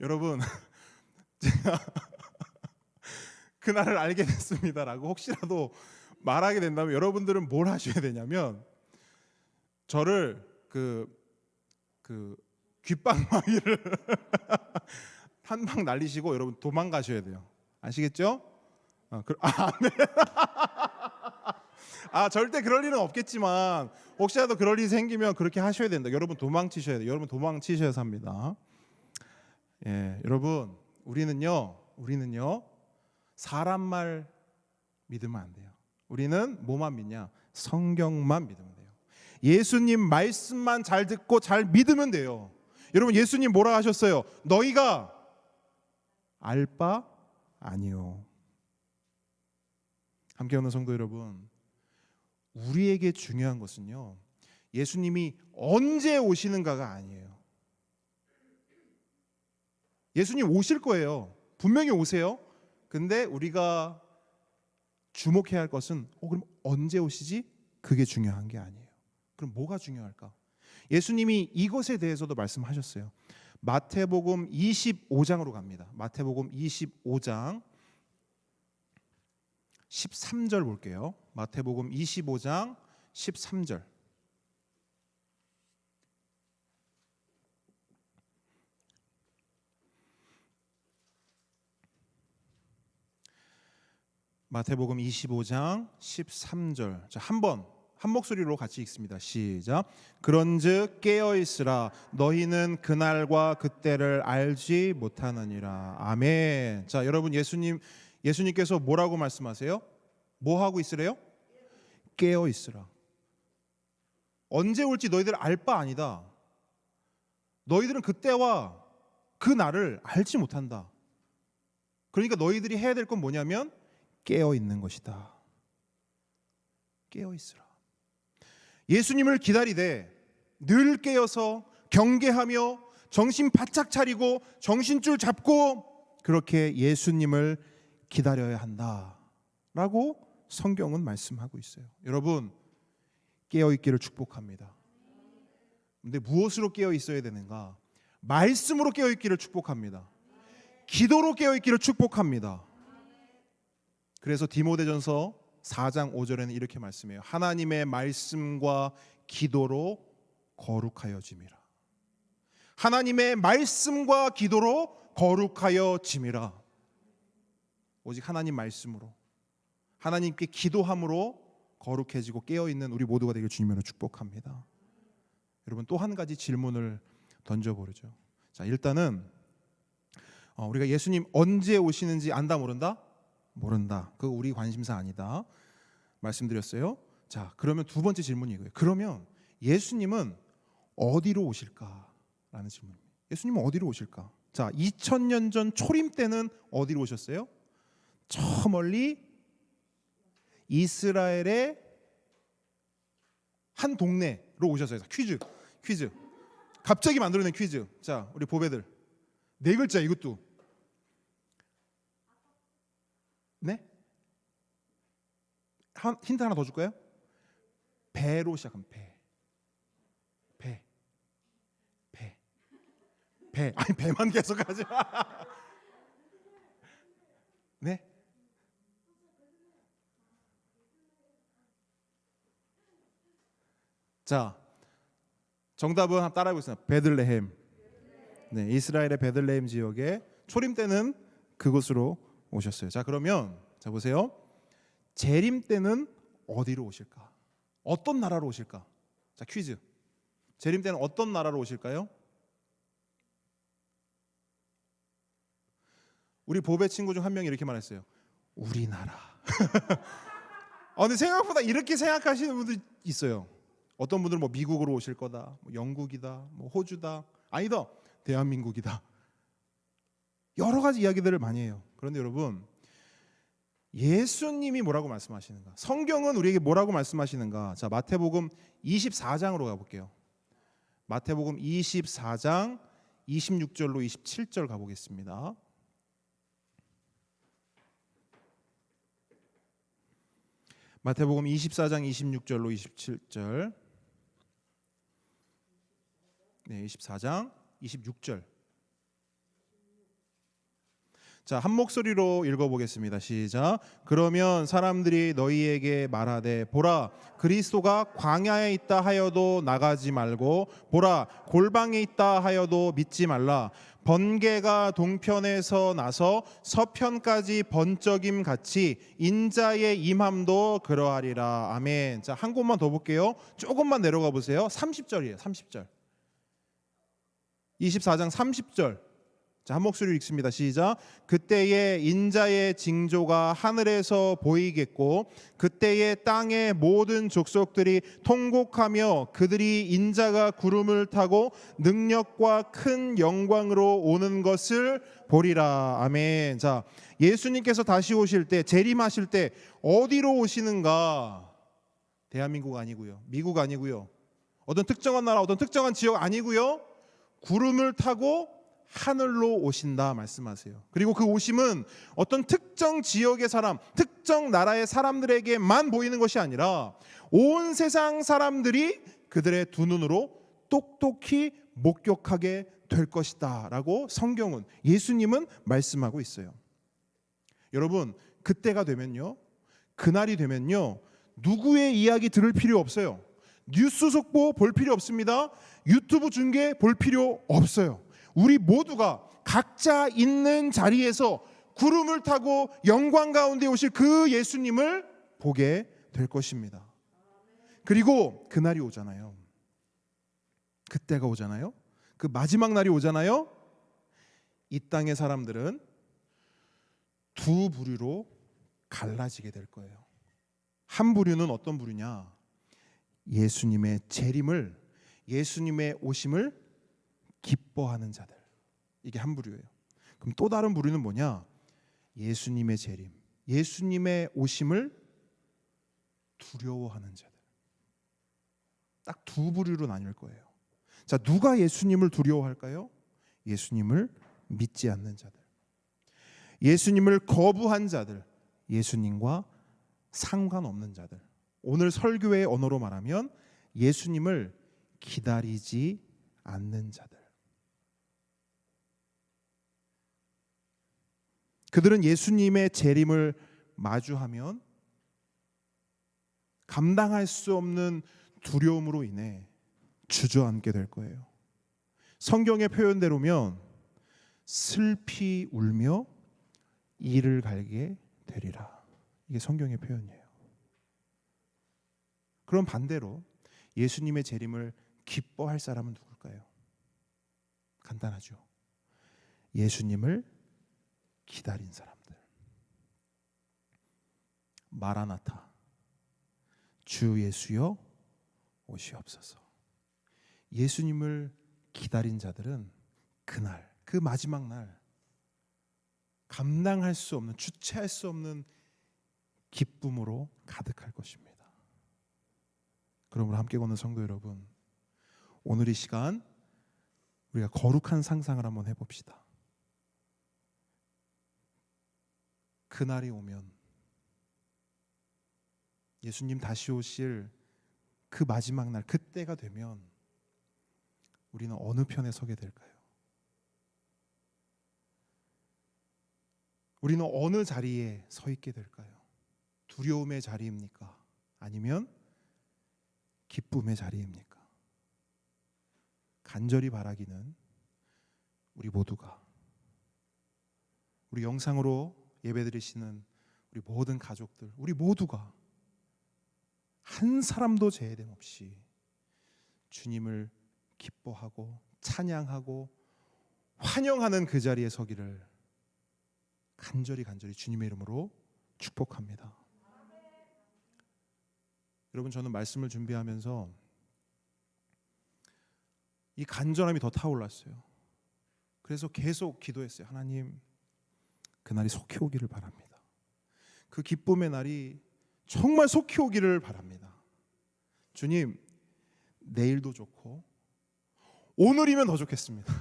Speaker 1: 여러분 제가 그날을 알게 됐습니다라고 혹시라도 말하게 된다면 여러분들은 뭘 하셔야 되냐면 저를 그 귓방망이를 한 방 날리시고 여러분 도망가셔야 돼요. 아시겠죠? 네. 절대 그럴 일은 없겠지만 혹시라도 그럴 일이 생기면 그렇게 하셔야 된다. 여러분 도망치셔야 돼요. 여러분 도망치셔야 합니다. 예, 여러분 우리는요 사람 말 믿으면 안 돼요. 우리는 뭐만 믿냐? 성경만 믿으면 돼요. 예수님 말씀만 잘 듣고 잘 믿으면 돼요. 여러분 예수님 뭐라 하셨어요? 너희가 알 바 아니요. 함께 오는 성도 여러분, 우리에게 중요한 것은요 예수님이 언제 오시는가가 아니에요. 예수님 오실 거예요. 분명히 오세요. 근데 우리가 주목해야 할 것은 그럼 언제 오시지? 그게 중요한 게 아니에요. 그럼 뭐가 중요할까? 예수님이 이것에 대해서도 말씀하셨어요. 마태복음 25장으로 갑니다. 마태복음 25장 13절 볼게요. 마태복음 25장 13절. 마태복음 25장 13절. 자, 한 목소리로 같이 읽습니다. 시작. 그런즉 깨어 있으라 너희는 그날과 그때를 알지 못하느니라. 아멘. 자, 여러분 예수님께서 뭐라고 말씀하세요? 뭐 하고 있으래요? 깨어 있으라. 언제 올지 너희들 알 바 아니다. 너희들은 그때와 그 날을 알지 못한다. 그러니까 너희들이 해야 될 건 뭐냐면 깨어 있는 것이다. 깨어 있으라. 예수님을 기다리되 늘 깨어서 경계하며 정신 바짝 차리고 정신줄 잡고 그렇게 예수님을 기다려야 한다라고 성경은 말씀하고 있어요. 여러분 깨어 있기를 축복합니다. 근데 무엇으로 깨어 있어야 되는가? 말씀으로 깨어 있기를 축복합니다. 기도로 깨어 있기를 축복합니다. 그래서 디모데전서 4장 5절에는 이렇게 말씀해요. 하나님의 말씀과 기도로 거룩하여짐이라. 하나님의 말씀과 기도로 거룩하여짐이라. 오직 하나님 말씀으로 하나님께 기도함으로 거룩해지고 깨어있는 우리 모두가 되길 주님으로 축복합니다. 여러분 또 한 가지 질문을 던져보려죠. 자, 일단은 우리가 예수님 언제 오시는지 안다 모른다? 모른다. 그거 우리 관심사 아니다. 말씀드렸어요. 자, 그러면 두 번째 질문이 이거예요. 그러면 예수님은 어디로 오실까라는 질문입니다. 예수님은 어디로 오실까? 자, 2000년 전 초림 때는 어디로 오셨어요? 저 멀리 이스라엘의 한 동네로 오셨어요. 퀴즈. 갑자기 만들어낸 퀴즈. 자, 우리 보배들. 4글자 이것도. 네? 힌트 하나 더 줄까요? 배로 시작한 배. 아니 배만 계속 하지 마. 네? 자, 정답은 한번 따라해보겠습니다. 베들레헴. 네, 이스라엘의 베들레헴 지역에 초림 때는 그곳으로 오셨어요. 자, 그러면 자 보세요. 재림 때는 어디로 오실까? 어떤 나라로 오실까? 자, 퀴즈. 재림 때는 어떤 나라로 오실까요? 우리 보배 친구 중 한 명이 이렇게 말했어요. 우리나라. 근데 생각보다 이렇게 생각하시는 분들이 있어요. 어떤 분들은 뭐 미국으로 오실 거다, 뭐 영국이다, 뭐 호주다, 아니다, 대한민국이다. 여러 가지 이야기들을 많이 해요. 그런데 여러분, 예수님이 뭐라고 말씀하시는가? 성경은 우리에게 뭐라고 말씀하시는가? 자, 마태복음 24장으로 가볼게요. 마태복음 24장 26절로 27절 가보겠습니다. 마태복음 24장 26절로 27절. 네, 24장 26절. 자, 한 목소리로 읽어보겠습니다. 시작. 그러면 사람들이 너희에게 말하되 보라 그리스도가 광야에 있다 하여도 나가지 말고 보라 골방에 있다 하여도 믿지 말라. 번개가 동편에서 나서 서편까지 번쩍임 같이 인자의 임함도 그러하리라. 아멘. 자, 한 곳만 더 볼게요. 조금만 내려가 보세요. 30절이에요. 30절. 24장 30절. 자, 한 목소리로 읽습니다. 시작. 그때에 인자의 징조가 하늘에서 보이겠고 그때에 땅의 모든 족속들이 통곡하며 그들이 인자가 구름을 타고 능력과 큰 영광으로 오는 것을 보리라. 아멘. 자, 예수님께서 다시 오실 때, 재림하실 때 어디로 오시는가? 대한민국 아니고요, 미국 아니고요, 어떤 특정한 나라, 어떤 특정한 지역 아니고요, 구름을 타고 하늘로 오신다 말씀하세요. 그리고 그 오심은 어떤 특정 지역의 사람, 특정 나라의 사람들에게만 보이는 것이 아니라 온 세상 사람들이 그들의 두 눈으로 똑똑히 목격하게 될 것이다 라고 성경은, 예수님은 말씀하고 있어요. 여러분, 그때가 되면요, 그날이 되면요, 누구의 이야기 들을 필요 없어요. 뉴스 속보 볼 필요 없습니다. 유튜브 중계 볼 필요 없어요. 우리 모두가 각자 있는 자리에서 구름을 타고 영광 가운데 오실 그 예수님을 보게 될 것입니다. 그리고 그날이 오잖아요. 그때가 오잖아요. 그 마지막 날이 오잖아요. 이 땅의 사람들은 두 부류로 갈라지게 될 거예요. 한 부류는 어떤 부류냐? 예수님의 재림을, 예수님의 오심을 기뻐하는 자들. 이게 한 부류예요. 그럼 또 다른 부류는 뭐냐? 예수님의 재림, 예수님의 오심을 두려워하는 자들. 딱 두 부류로 나뉠 거예요. 자, 누가 예수님을 두려워할까요? 예수님을 믿지 않는 자들, 예수님을 거부한 자들, 예수님과 상관없는 자들. 오늘 설교의 언어로 말하면 예수님을 기다리지 않는 자들. 그들은 예수님의 재림을 마주하면 감당할 수 없는 두려움으로 인해 주저앉게 될 거예요. 성경의 표현대로면 슬피 울며 이를 갈게 되리라. 이게 성경의 표현이에요. 그럼 반대로 예수님의 재림을 기뻐할 사람은 누굴까요? 간단하죠. 예수님을 기다린 사람들. 마라나타, 주 예수여 오시옵소서. 예수님을 기다린 자들은 그날, 그 마지막 날 감당할 수 없는, 주체할 수 없는 기쁨으로 가득할 것입니다. 그러므로 함께 걷는 성도 여러분, 오늘 이 시간 우리가 거룩한 상상을 한번 해봅시다. 그날이 오면, 예수님 다시 오실 그 마지막 날, 그때가 되면 우리는 어느 편에 서게 될까요? 우리는 어느 자리에 서 있게 될까요? 두려움의 자리입니까? 아니면 기쁨의 자리입니까? 간절히 바라기는 우리 모두가, 우리 영상으로 예배드리시는 우리 모든 가족들, 우리 모두가 한 사람도 제외됨 없이 주님을 기뻐하고 찬양하고 환영하는 그 자리에 서기를 간절히 주님의 이름으로 축복합니다. 여러분, 저는 말씀을 준비하면서 이 간절함이 더 타올랐어요. 그래서 계속 기도했어요. 하나님, 그날이 속히 오기를 바랍니다. 그 기쁨의 날이 정말 속히 오기를 바랍니다. 주님, 내일도 좋고 오늘이면 더 좋겠습니다.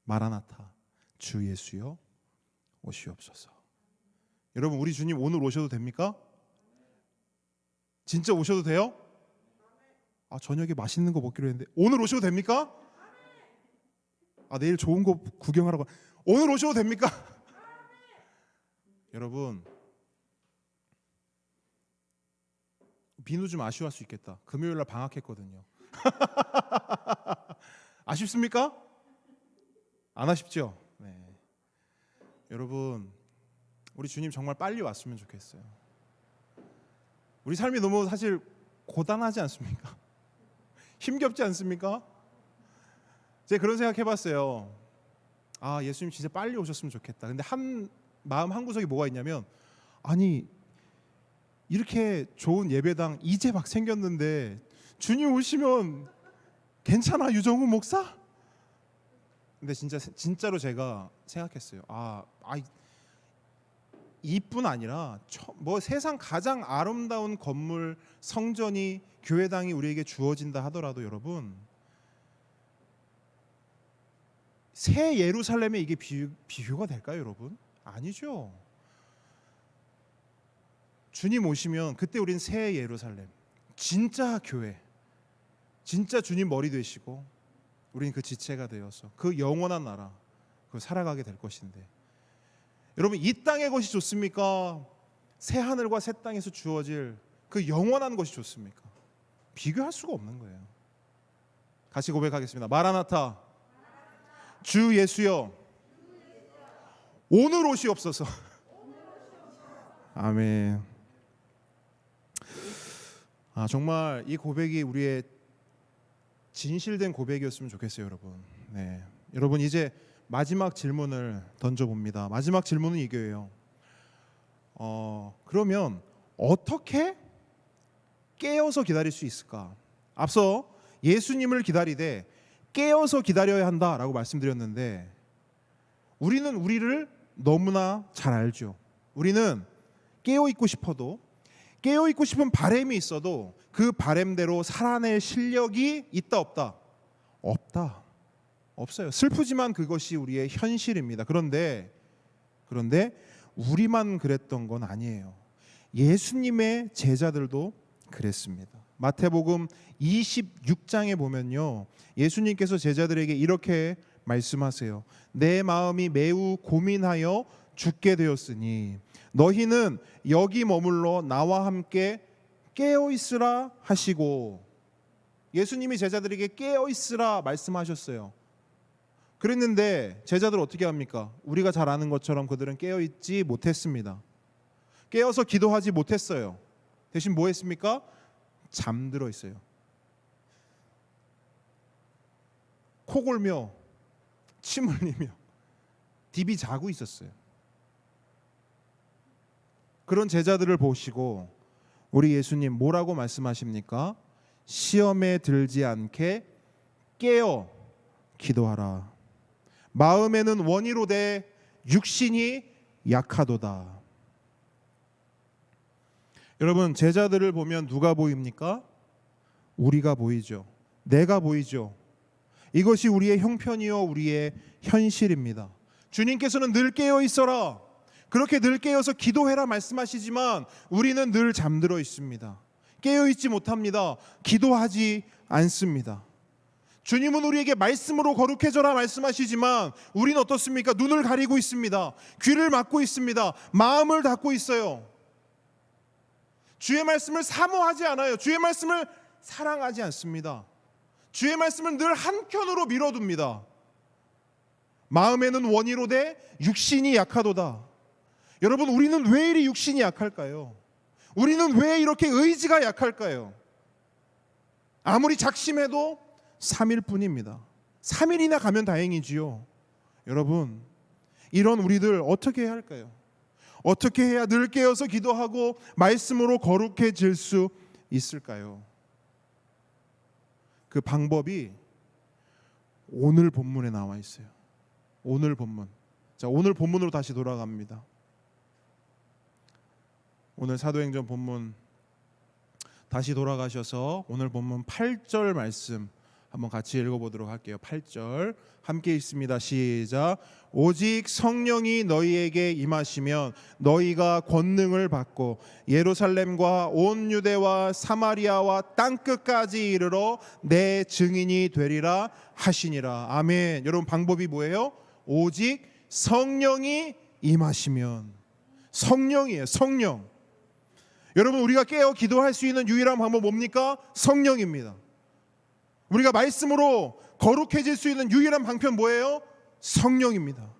Speaker 1: 마라나타, 주 예수여 오시옵소서. 여러분, 우리 주님 오늘 오셔도 됩니까? 진짜 오셔도 돼요? 저녁에 맛있는 거 먹기로 했는데 오늘 오셔도 됩니까? 내일 좋은 거 구경하라고. 오늘 오셔도 됩니까? 여러분, 비누 좀 아쉬워할 수 있겠다. 금요일날 방학했거든요. 아쉽습니까? 안 아쉽죠? 네. 여러분, 우리 주님 정말 빨리 왔으면 좋겠어요. 우리 삶이 너무 사실 고단하지 않습니까? 힘겹지 않습니까? 제가 그런 생각 해봤어요. 예수님 진짜 빨리 오셨으면 좋겠다. 근데 마음 한 구석에 뭐가 있냐면, 아니 이렇게 좋은 예배당 이제 막 생겼는데 주님 오시면 괜찮아, 유정우 목사? 근데 진짜로 제가 생각했어요. 이뿐 아니라 세상 가장 아름다운 건물, 성전이, 교회당이 우리에게 주어진다 하더라도 여러분, 새 예루살렘에 이게 비교가 될까요, 여러분? 아니죠. 주님 오시면 그때 우린 새 예루살렘, 진짜 교회, 진짜 주님 머리 되시고 우린 그 지체가 되어서 그 영원한 나라, 그걸 살아가게 될 것인데, 여러분, 이 땅의 것이 좋습니까? 새 하늘과 새 땅에서 주어질 그 영원한 것이 좋습니까? 비교할 수가 없는 거예요. 같이 고백하겠습니다. 마라나타, 주 예수여 오늘 오시옵소서. 아멘. 정말 이 고백이 우리의 진실된 고백이었으면 좋겠어요, 여러분. 네. 여러분, 이제 마지막 질문을 던져봅니다. 마지막 질문은 이거예요. 그러면 어떻게 깨어서 기다릴 수 있을까? 앞서 예수님을 기다리되 깨어서 기다려야 한다라고 말씀드렸는데, 우리는 우리를 너무나 잘 알죠. 우리는 깨어있고 싶어도, 깨어있고 싶은 바람이 있어도 그 바람대로 살아낼 실력이 있다 없다? 없다. 없어요. 슬프지만 그것이 우리의 현실입니다. 그런데 우리만 그랬던 건 아니에요. 예수님의 제자들도 그랬습니다. 마태복음 26장에 보면요, 예수님께서 제자들에게 이렇게 말씀하세요. 내 마음이 매우 고민하여 죽게 되었으니 너희는 여기 머물러 나와 함께 깨어 있으라 하시고, 예수님이 제자들에게 깨어 있으라 말씀하셨어요. 그랬는데 제자들 어떻게 합니까? 우리가 잘 아는 것처럼 그들은 깨어 있지 못했습니다. 깨어서 기도하지 못했어요. 대신 뭐 했습니까? 잠들어 있어요. 코 골며 침 흘리며 디비 자고 있었어요. 그런 제자들을 보시고 우리 예수님 뭐라고 말씀하십니까? 시험에 들지 않게 깨어 기도하라. 마음에는 원이로되 육신이 약하도다. 여러분, 제자들을 보면 누가 보입니까? 우리가 보이죠. 내가 보이죠. 이것이 우리의 형편이요 우리의 현실입니다. 주님께서는 늘 깨어 있어라, 그렇게 늘 깨어서 기도해라 말씀하시지만 우리는 늘 잠들어 있습니다. 깨어 있지 못합니다. 기도하지 않습니다. 주님은 우리에게 말씀으로 거룩해져라 말씀하시지만 우리는 어떻습니까? 눈을 가리고 있습니다. 귀를 막고 있습니다. 마음을 닫고 있어요. 주의 말씀을 사모하지 않아요. 주의 말씀을 사랑하지 않습니다. 주의 말씀을 늘 한켠으로 밀어둡니다. 마음에는 원이로되 육신이 약하도다. 여러분, 우리는 왜 이리 육신이 약할까요? 우리는 왜 이렇게 의지가 약할까요? 아무리 작심해도 3일 뿐입니다. 3일이나 가면 다행이지요. 여러분, 이런 우리들 어떻게 해야 할까요? 어떻게 해야 늘 깨어서 기도하고 말씀으로 거룩해질 수 있을까요? 그 방법이 오늘 본문에 나와 있어요. 오늘 본문. 자, 오늘 본문으로 다시 돌아갑니다. 오늘 사도행전 본문 다시 돌아가셔서 오늘 본문 8절 말씀 한번 같이 읽어보도록 할게요. 8절 함께 읽습니다. 시작. 오직 성령이 너희에게 임하시면 너희가 권능을 받고 예루살렘과 온 유대와 사마리아와 땅끝까지 이르러 내 증인이 되리라 하시니라. 아멘. 여러분, 방법이 뭐예요? 오직 성령이 임하시면. 성령이에요. 성령. 여러분, 우리가 깨어 기도할 수 있는 유일한 방법 뭡니까? 성령입니다. 우리가 말씀으로 거룩해질 수 있는 유일한 방편 뭐예요? 성령입니다.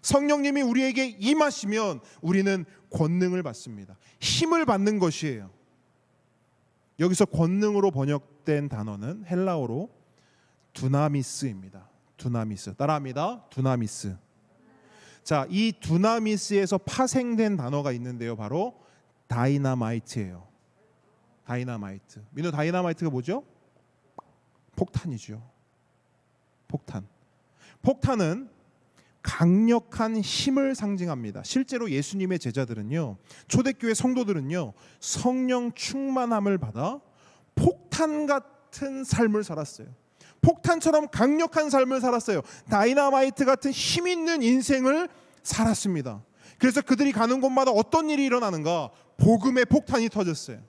Speaker 1: 성령님이 우리에게 임하시면 우리는 권능을 받습니다. 힘을 받는 것이에요. 여기서 권능으로 번역된 단어는 헬라어로 두나미스입니다. 두나미스. 따라합니다. 두나미스. 자, 이 두나미스에서 파생된 단어가 있는데요. 바로 다이나마이트예요. 다이나마이트. 민호, 다이나마이트가 뭐죠? 폭탄이죠. 폭탄. 폭탄은 강력한 힘을 상징합니다. 실제로 예수님의 제자들은요, 초대교회 성도들은요, 성령 충만함을 받아 폭탄 같은 삶을 살았어요. 폭탄처럼 강력한 삶을 살았어요. 다이나마이트 같은 힘 있는 인생을 살았습니다. 그래서 그들이 가는 곳마다 어떤 일이 일어나는가? 복음의 폭탄이 터졌어요.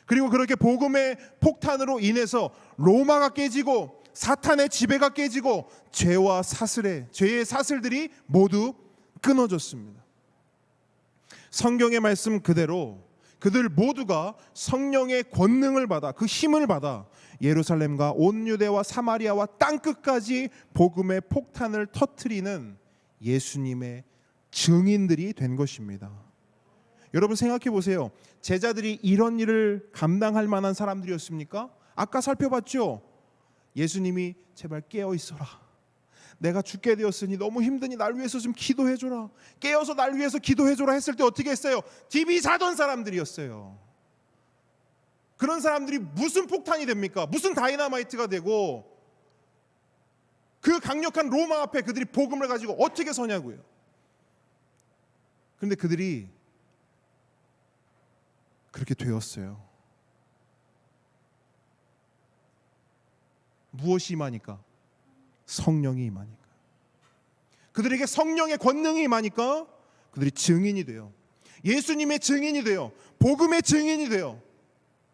Speaker 1: 그리고 그렇게 복음의 폭탄으로 인해서 로마가 깨지고 사탄의 지배가 깨지고 죄의 사슬들이 모두 끊어졌습니다. 성경의 말씀 그대로 그들 모두가 성령의 권능을 받아, 그 힘을 받아 예루살렘과 온 유대와 사마리아와 땅끝까지 복음의 폭탄을 터뜨리는 예수님의 증인들이 된 것입니다. 여러분, 생각해 보세요. 제자들이 이런 일을 감당할 만한 사람들이었습니까? 아까 살펴봤죠. 예수님이 제발 깨어 있어라. 내가 죽게 되었으니 너무 힘드니 날 위해서 좀 기도해 줘라. 깨어서 날 위해서 기도해 줘라 했을 때 어떻게 했어요? TV 사던 사람들이었어요. 그런 사람들이 무슨 폭탄이 됩니까? 무슨 다이나마이트가 되고 그 강력한 로마 앞에 그들이 복음을 가지고 어떻게 서냐고요. 그런데 그들이 그렇게 되었어요. 무엇이 임하니까? 성령이 임하니까. 그들에게 성령의 권능이 임하니까 그들이 증인이 돼요. 예수님의 증인이 돼요. 복음의 증인이 돼요.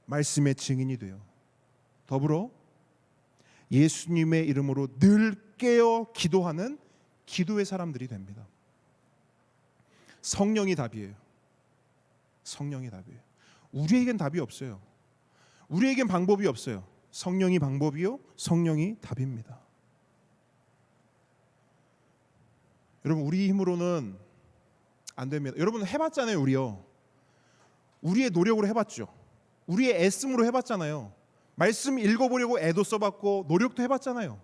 Speaker 1: 말씀의 증인이 돼요. 더불어 예수님의 이름으로 늘 깨어 기도하는 기도의 사람들이 됩니다. 성령이 답이에요. 성령이 답이에요. 우리에겐 답이 없어요. 우리에겐 방법이 없어요. 성령이 방법이요, 성령이 답입니다. 여러분, 우리 힘으로는 안 됩니다. 여러분, 해봤잖아요. 우리의 노력으로 해봤죠. 우리의 애씀으로 해봤잖아요. 말씀 읽어보려고 애도 써봤고 노력도 해봤잖아요.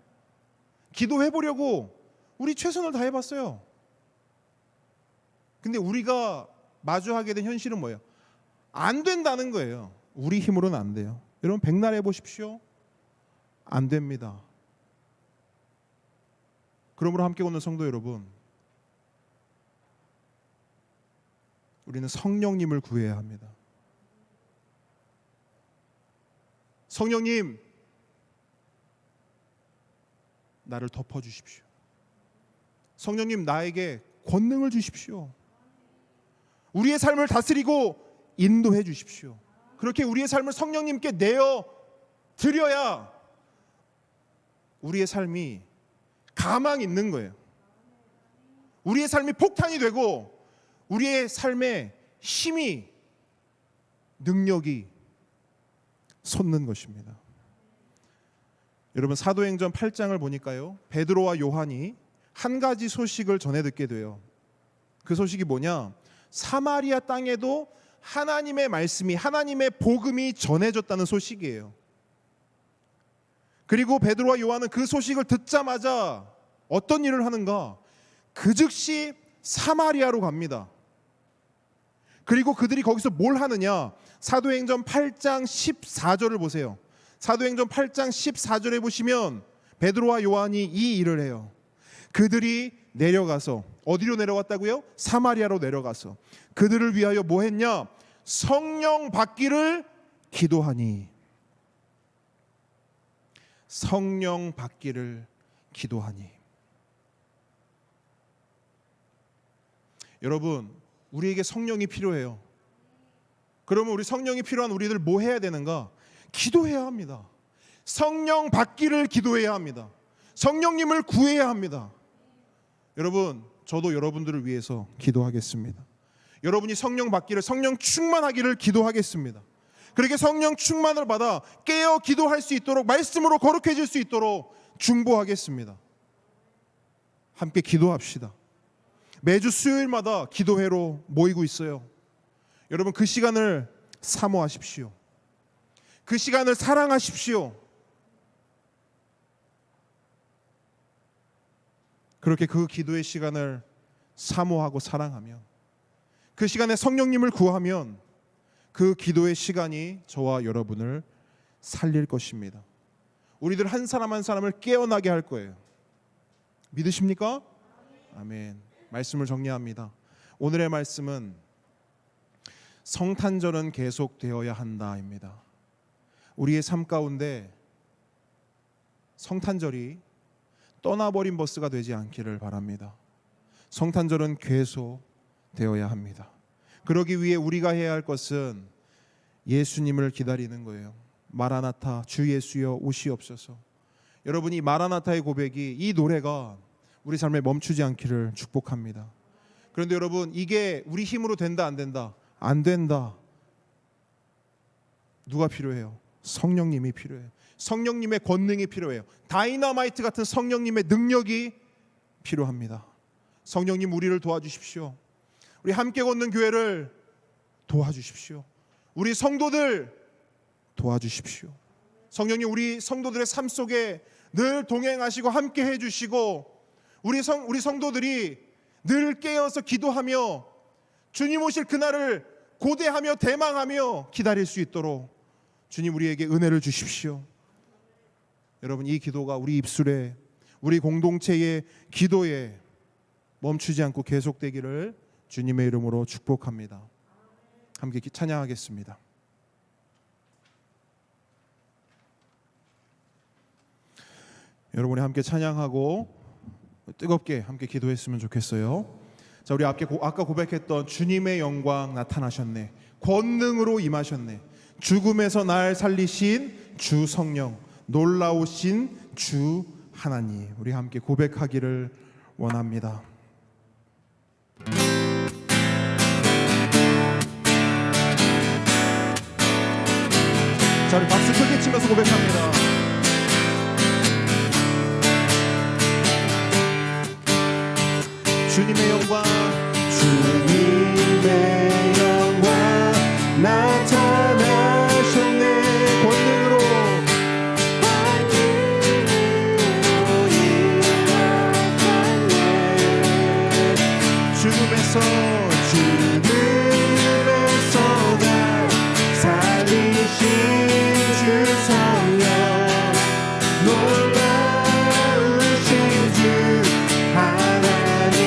Speaker 1: 기도해보려고 우리 최선을 다해봤어요. 근데 우리가 마주하게 된 현실은 뭐예요? 안 된다는 거예요. 우리 힘으로는 안 돼요. 여러분, 백날 해보십시오. 안 됩니다. 그러므로 함께 오는 성도 여러분, 우리는 성령님을 구해야 합니다. 성령님, 나를 덮어주십시오. 성령님, 나에게 권능을 주십시오. 우리의 삶을 다스리고 인도해 주십시오. 그렇게 우리의 삶을 성령님께 내어 드려야 우리의 삶이 가망 있는 거예요. 우리의 삶이 폭탄이 되고 우리의 삶에 힘이, 능력이 솟는 것입니다. 여러분, 사도행전 8장을 보니까요, 베드로와 요한이 한 가지 소식을 전해 듣게 돼요. 그 소식이 뭐냐? 사마리아 땅에도 하나님의 말씀이, 하나님의 복음이 전해졌다는 소식이에요. 그리고 베드로와 요한은 그 소식을 듣자마자 어떤 일을 하는가? 그 즉시 사마리아로 갑니다. 그리고 그들이 거기서 뭘 하느냐? 사도행전 8장 14절을 보세요. 사도행전 8장 14절에 보시면 베드로와 요한이 이 일을 해요. 그들이 내려가서, 어디로 내려갔다고요? 사마리아로 내려가서 그들을 위하여 뭐 했냐? 성령 받기를 기도하니. 성령 받기를 기도하니. 여러분, 우리에게 성령이 필요해요. 그러면 우리 성령이 필요한 우리들 뭐 해야 되는가? 기도해야 합니다. 성령 받기를 기도해야 합니다. 성령님을 구해야 합니다. 여러분, 저도 여러분들을 위해서 기도하겠습니다. 여러분이 성령 받기를, 성령 충만하기를 기도하겠습니다. 그렇게 성령 충만을 받아 깨어 기도할 수 있도록, 말씀으로 거룩해질 수 있도록 중보하겠습니다. 함께 기도합시다. 매주 수요일마다 기도회로 모이고 있어요. 여러분, 그 시간을 사모하십시오. 그 시간을 사랑하십시오. 그렇게 그 기도의 시간을 사모하고 사랑하면, 그 시간에 성령님을 구하면 그 기도의 시간이 저와 여러분을 살릴 것입니다. 우리들 한 사람 한 사람을 깨어나게 할 거예요. 믿으십니까? 아멘. 말씀을 정리합니다. 오늘의 말씀은 성탄절은 계속되어야 한다입니다. 우리의 삶 가운데 성탄절이 떠나버린 버스가 되지 않기를 바랍니다. 성탄절은 계속되어야 합니다. 그러기 위해 우리가 해야 할 것은 예수님을 기다리는 거예요. 마라나타, 주 예수여 오시옵소서. 여러분이 마라나타의 고백이, 이 노래가 우리 삶에 멈추지 않기를 축복합니다. 그런데 여러분, 이게 우리 힘으로 된다 안 된다? 안 된다. 누가 필요해요? 성령님이 필요해요. 성령님의 권능이 필요해요. 다이너마이트 같은 성령님의 능력이 필요합니다. 성령님, 우리를 도와주십시오. 우리 함께 걷는 교회를 도와주십시오. 우리 성도들 도와주십시오. 성령님, 우리 성도들의 삶 속에 늘 동행하시고 함께 해주시고, 우리 성도들이 늘 깨어서 기도하며 주님 오실 그날을 고대하며 대망하며 기다릴 수 있도록 주님, 우리에게 은혜를 주십시오. 여러분, 이 기도가 우리 입술에, 우리 공동체의 기도에 멈추지 않고 계속되기를 주님의 이름으로 축복합니다. 함께 찬양하겠습니다. 여러분이 함께 찬양하고 뜨겁게 함께 기도했으면 좋겠어요. 자, 우리 아까 고백했던 주님의 영광 나타나셨네. 권능으로 임하셨네. 죽음에서 날 살리신 주 성령, 놀라우신 주 하나님, 우리 함께 고백하기를 원합니다. 자, 우리 박수 크게 치면서 고백합니다. 주님의 영광, 주님의 영광 나타나셨네. 권능으로 죽음에서 날 살리신 주 성령, 놀라우신 주 하나님,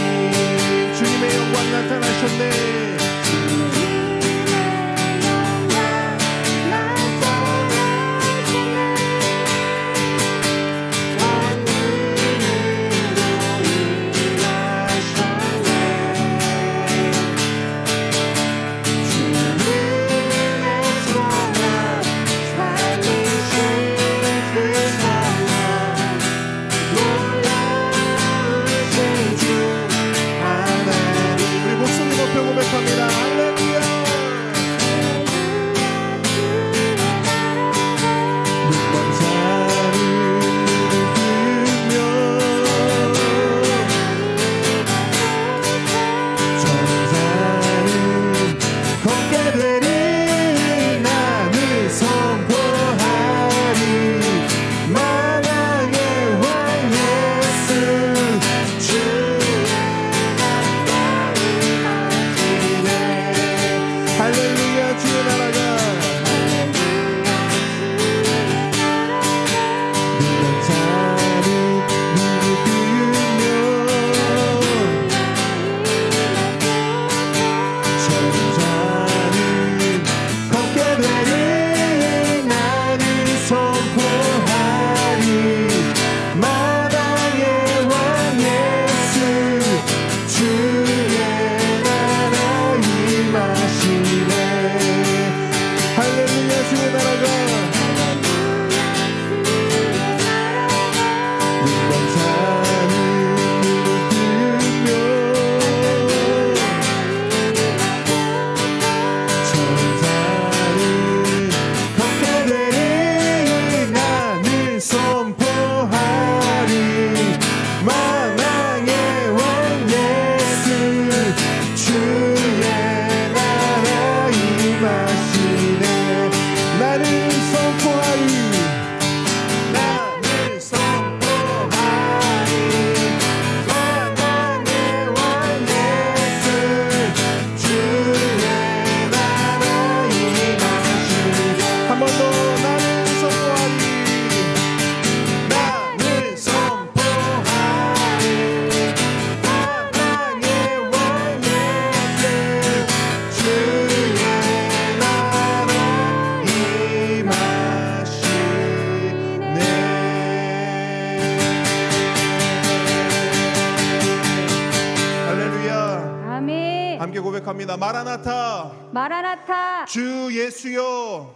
Speaker 1: 함께 고백합니다. 마라나타,
Speaker 2: 마라나타,
Speaker 1: 주 예수여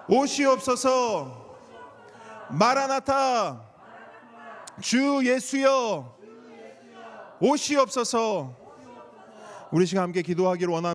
Speaker 1: 오시옵소서. 마라나타, 주 예수여 오시옵소서. 우리 시간 함께 기도하기를 원합니다.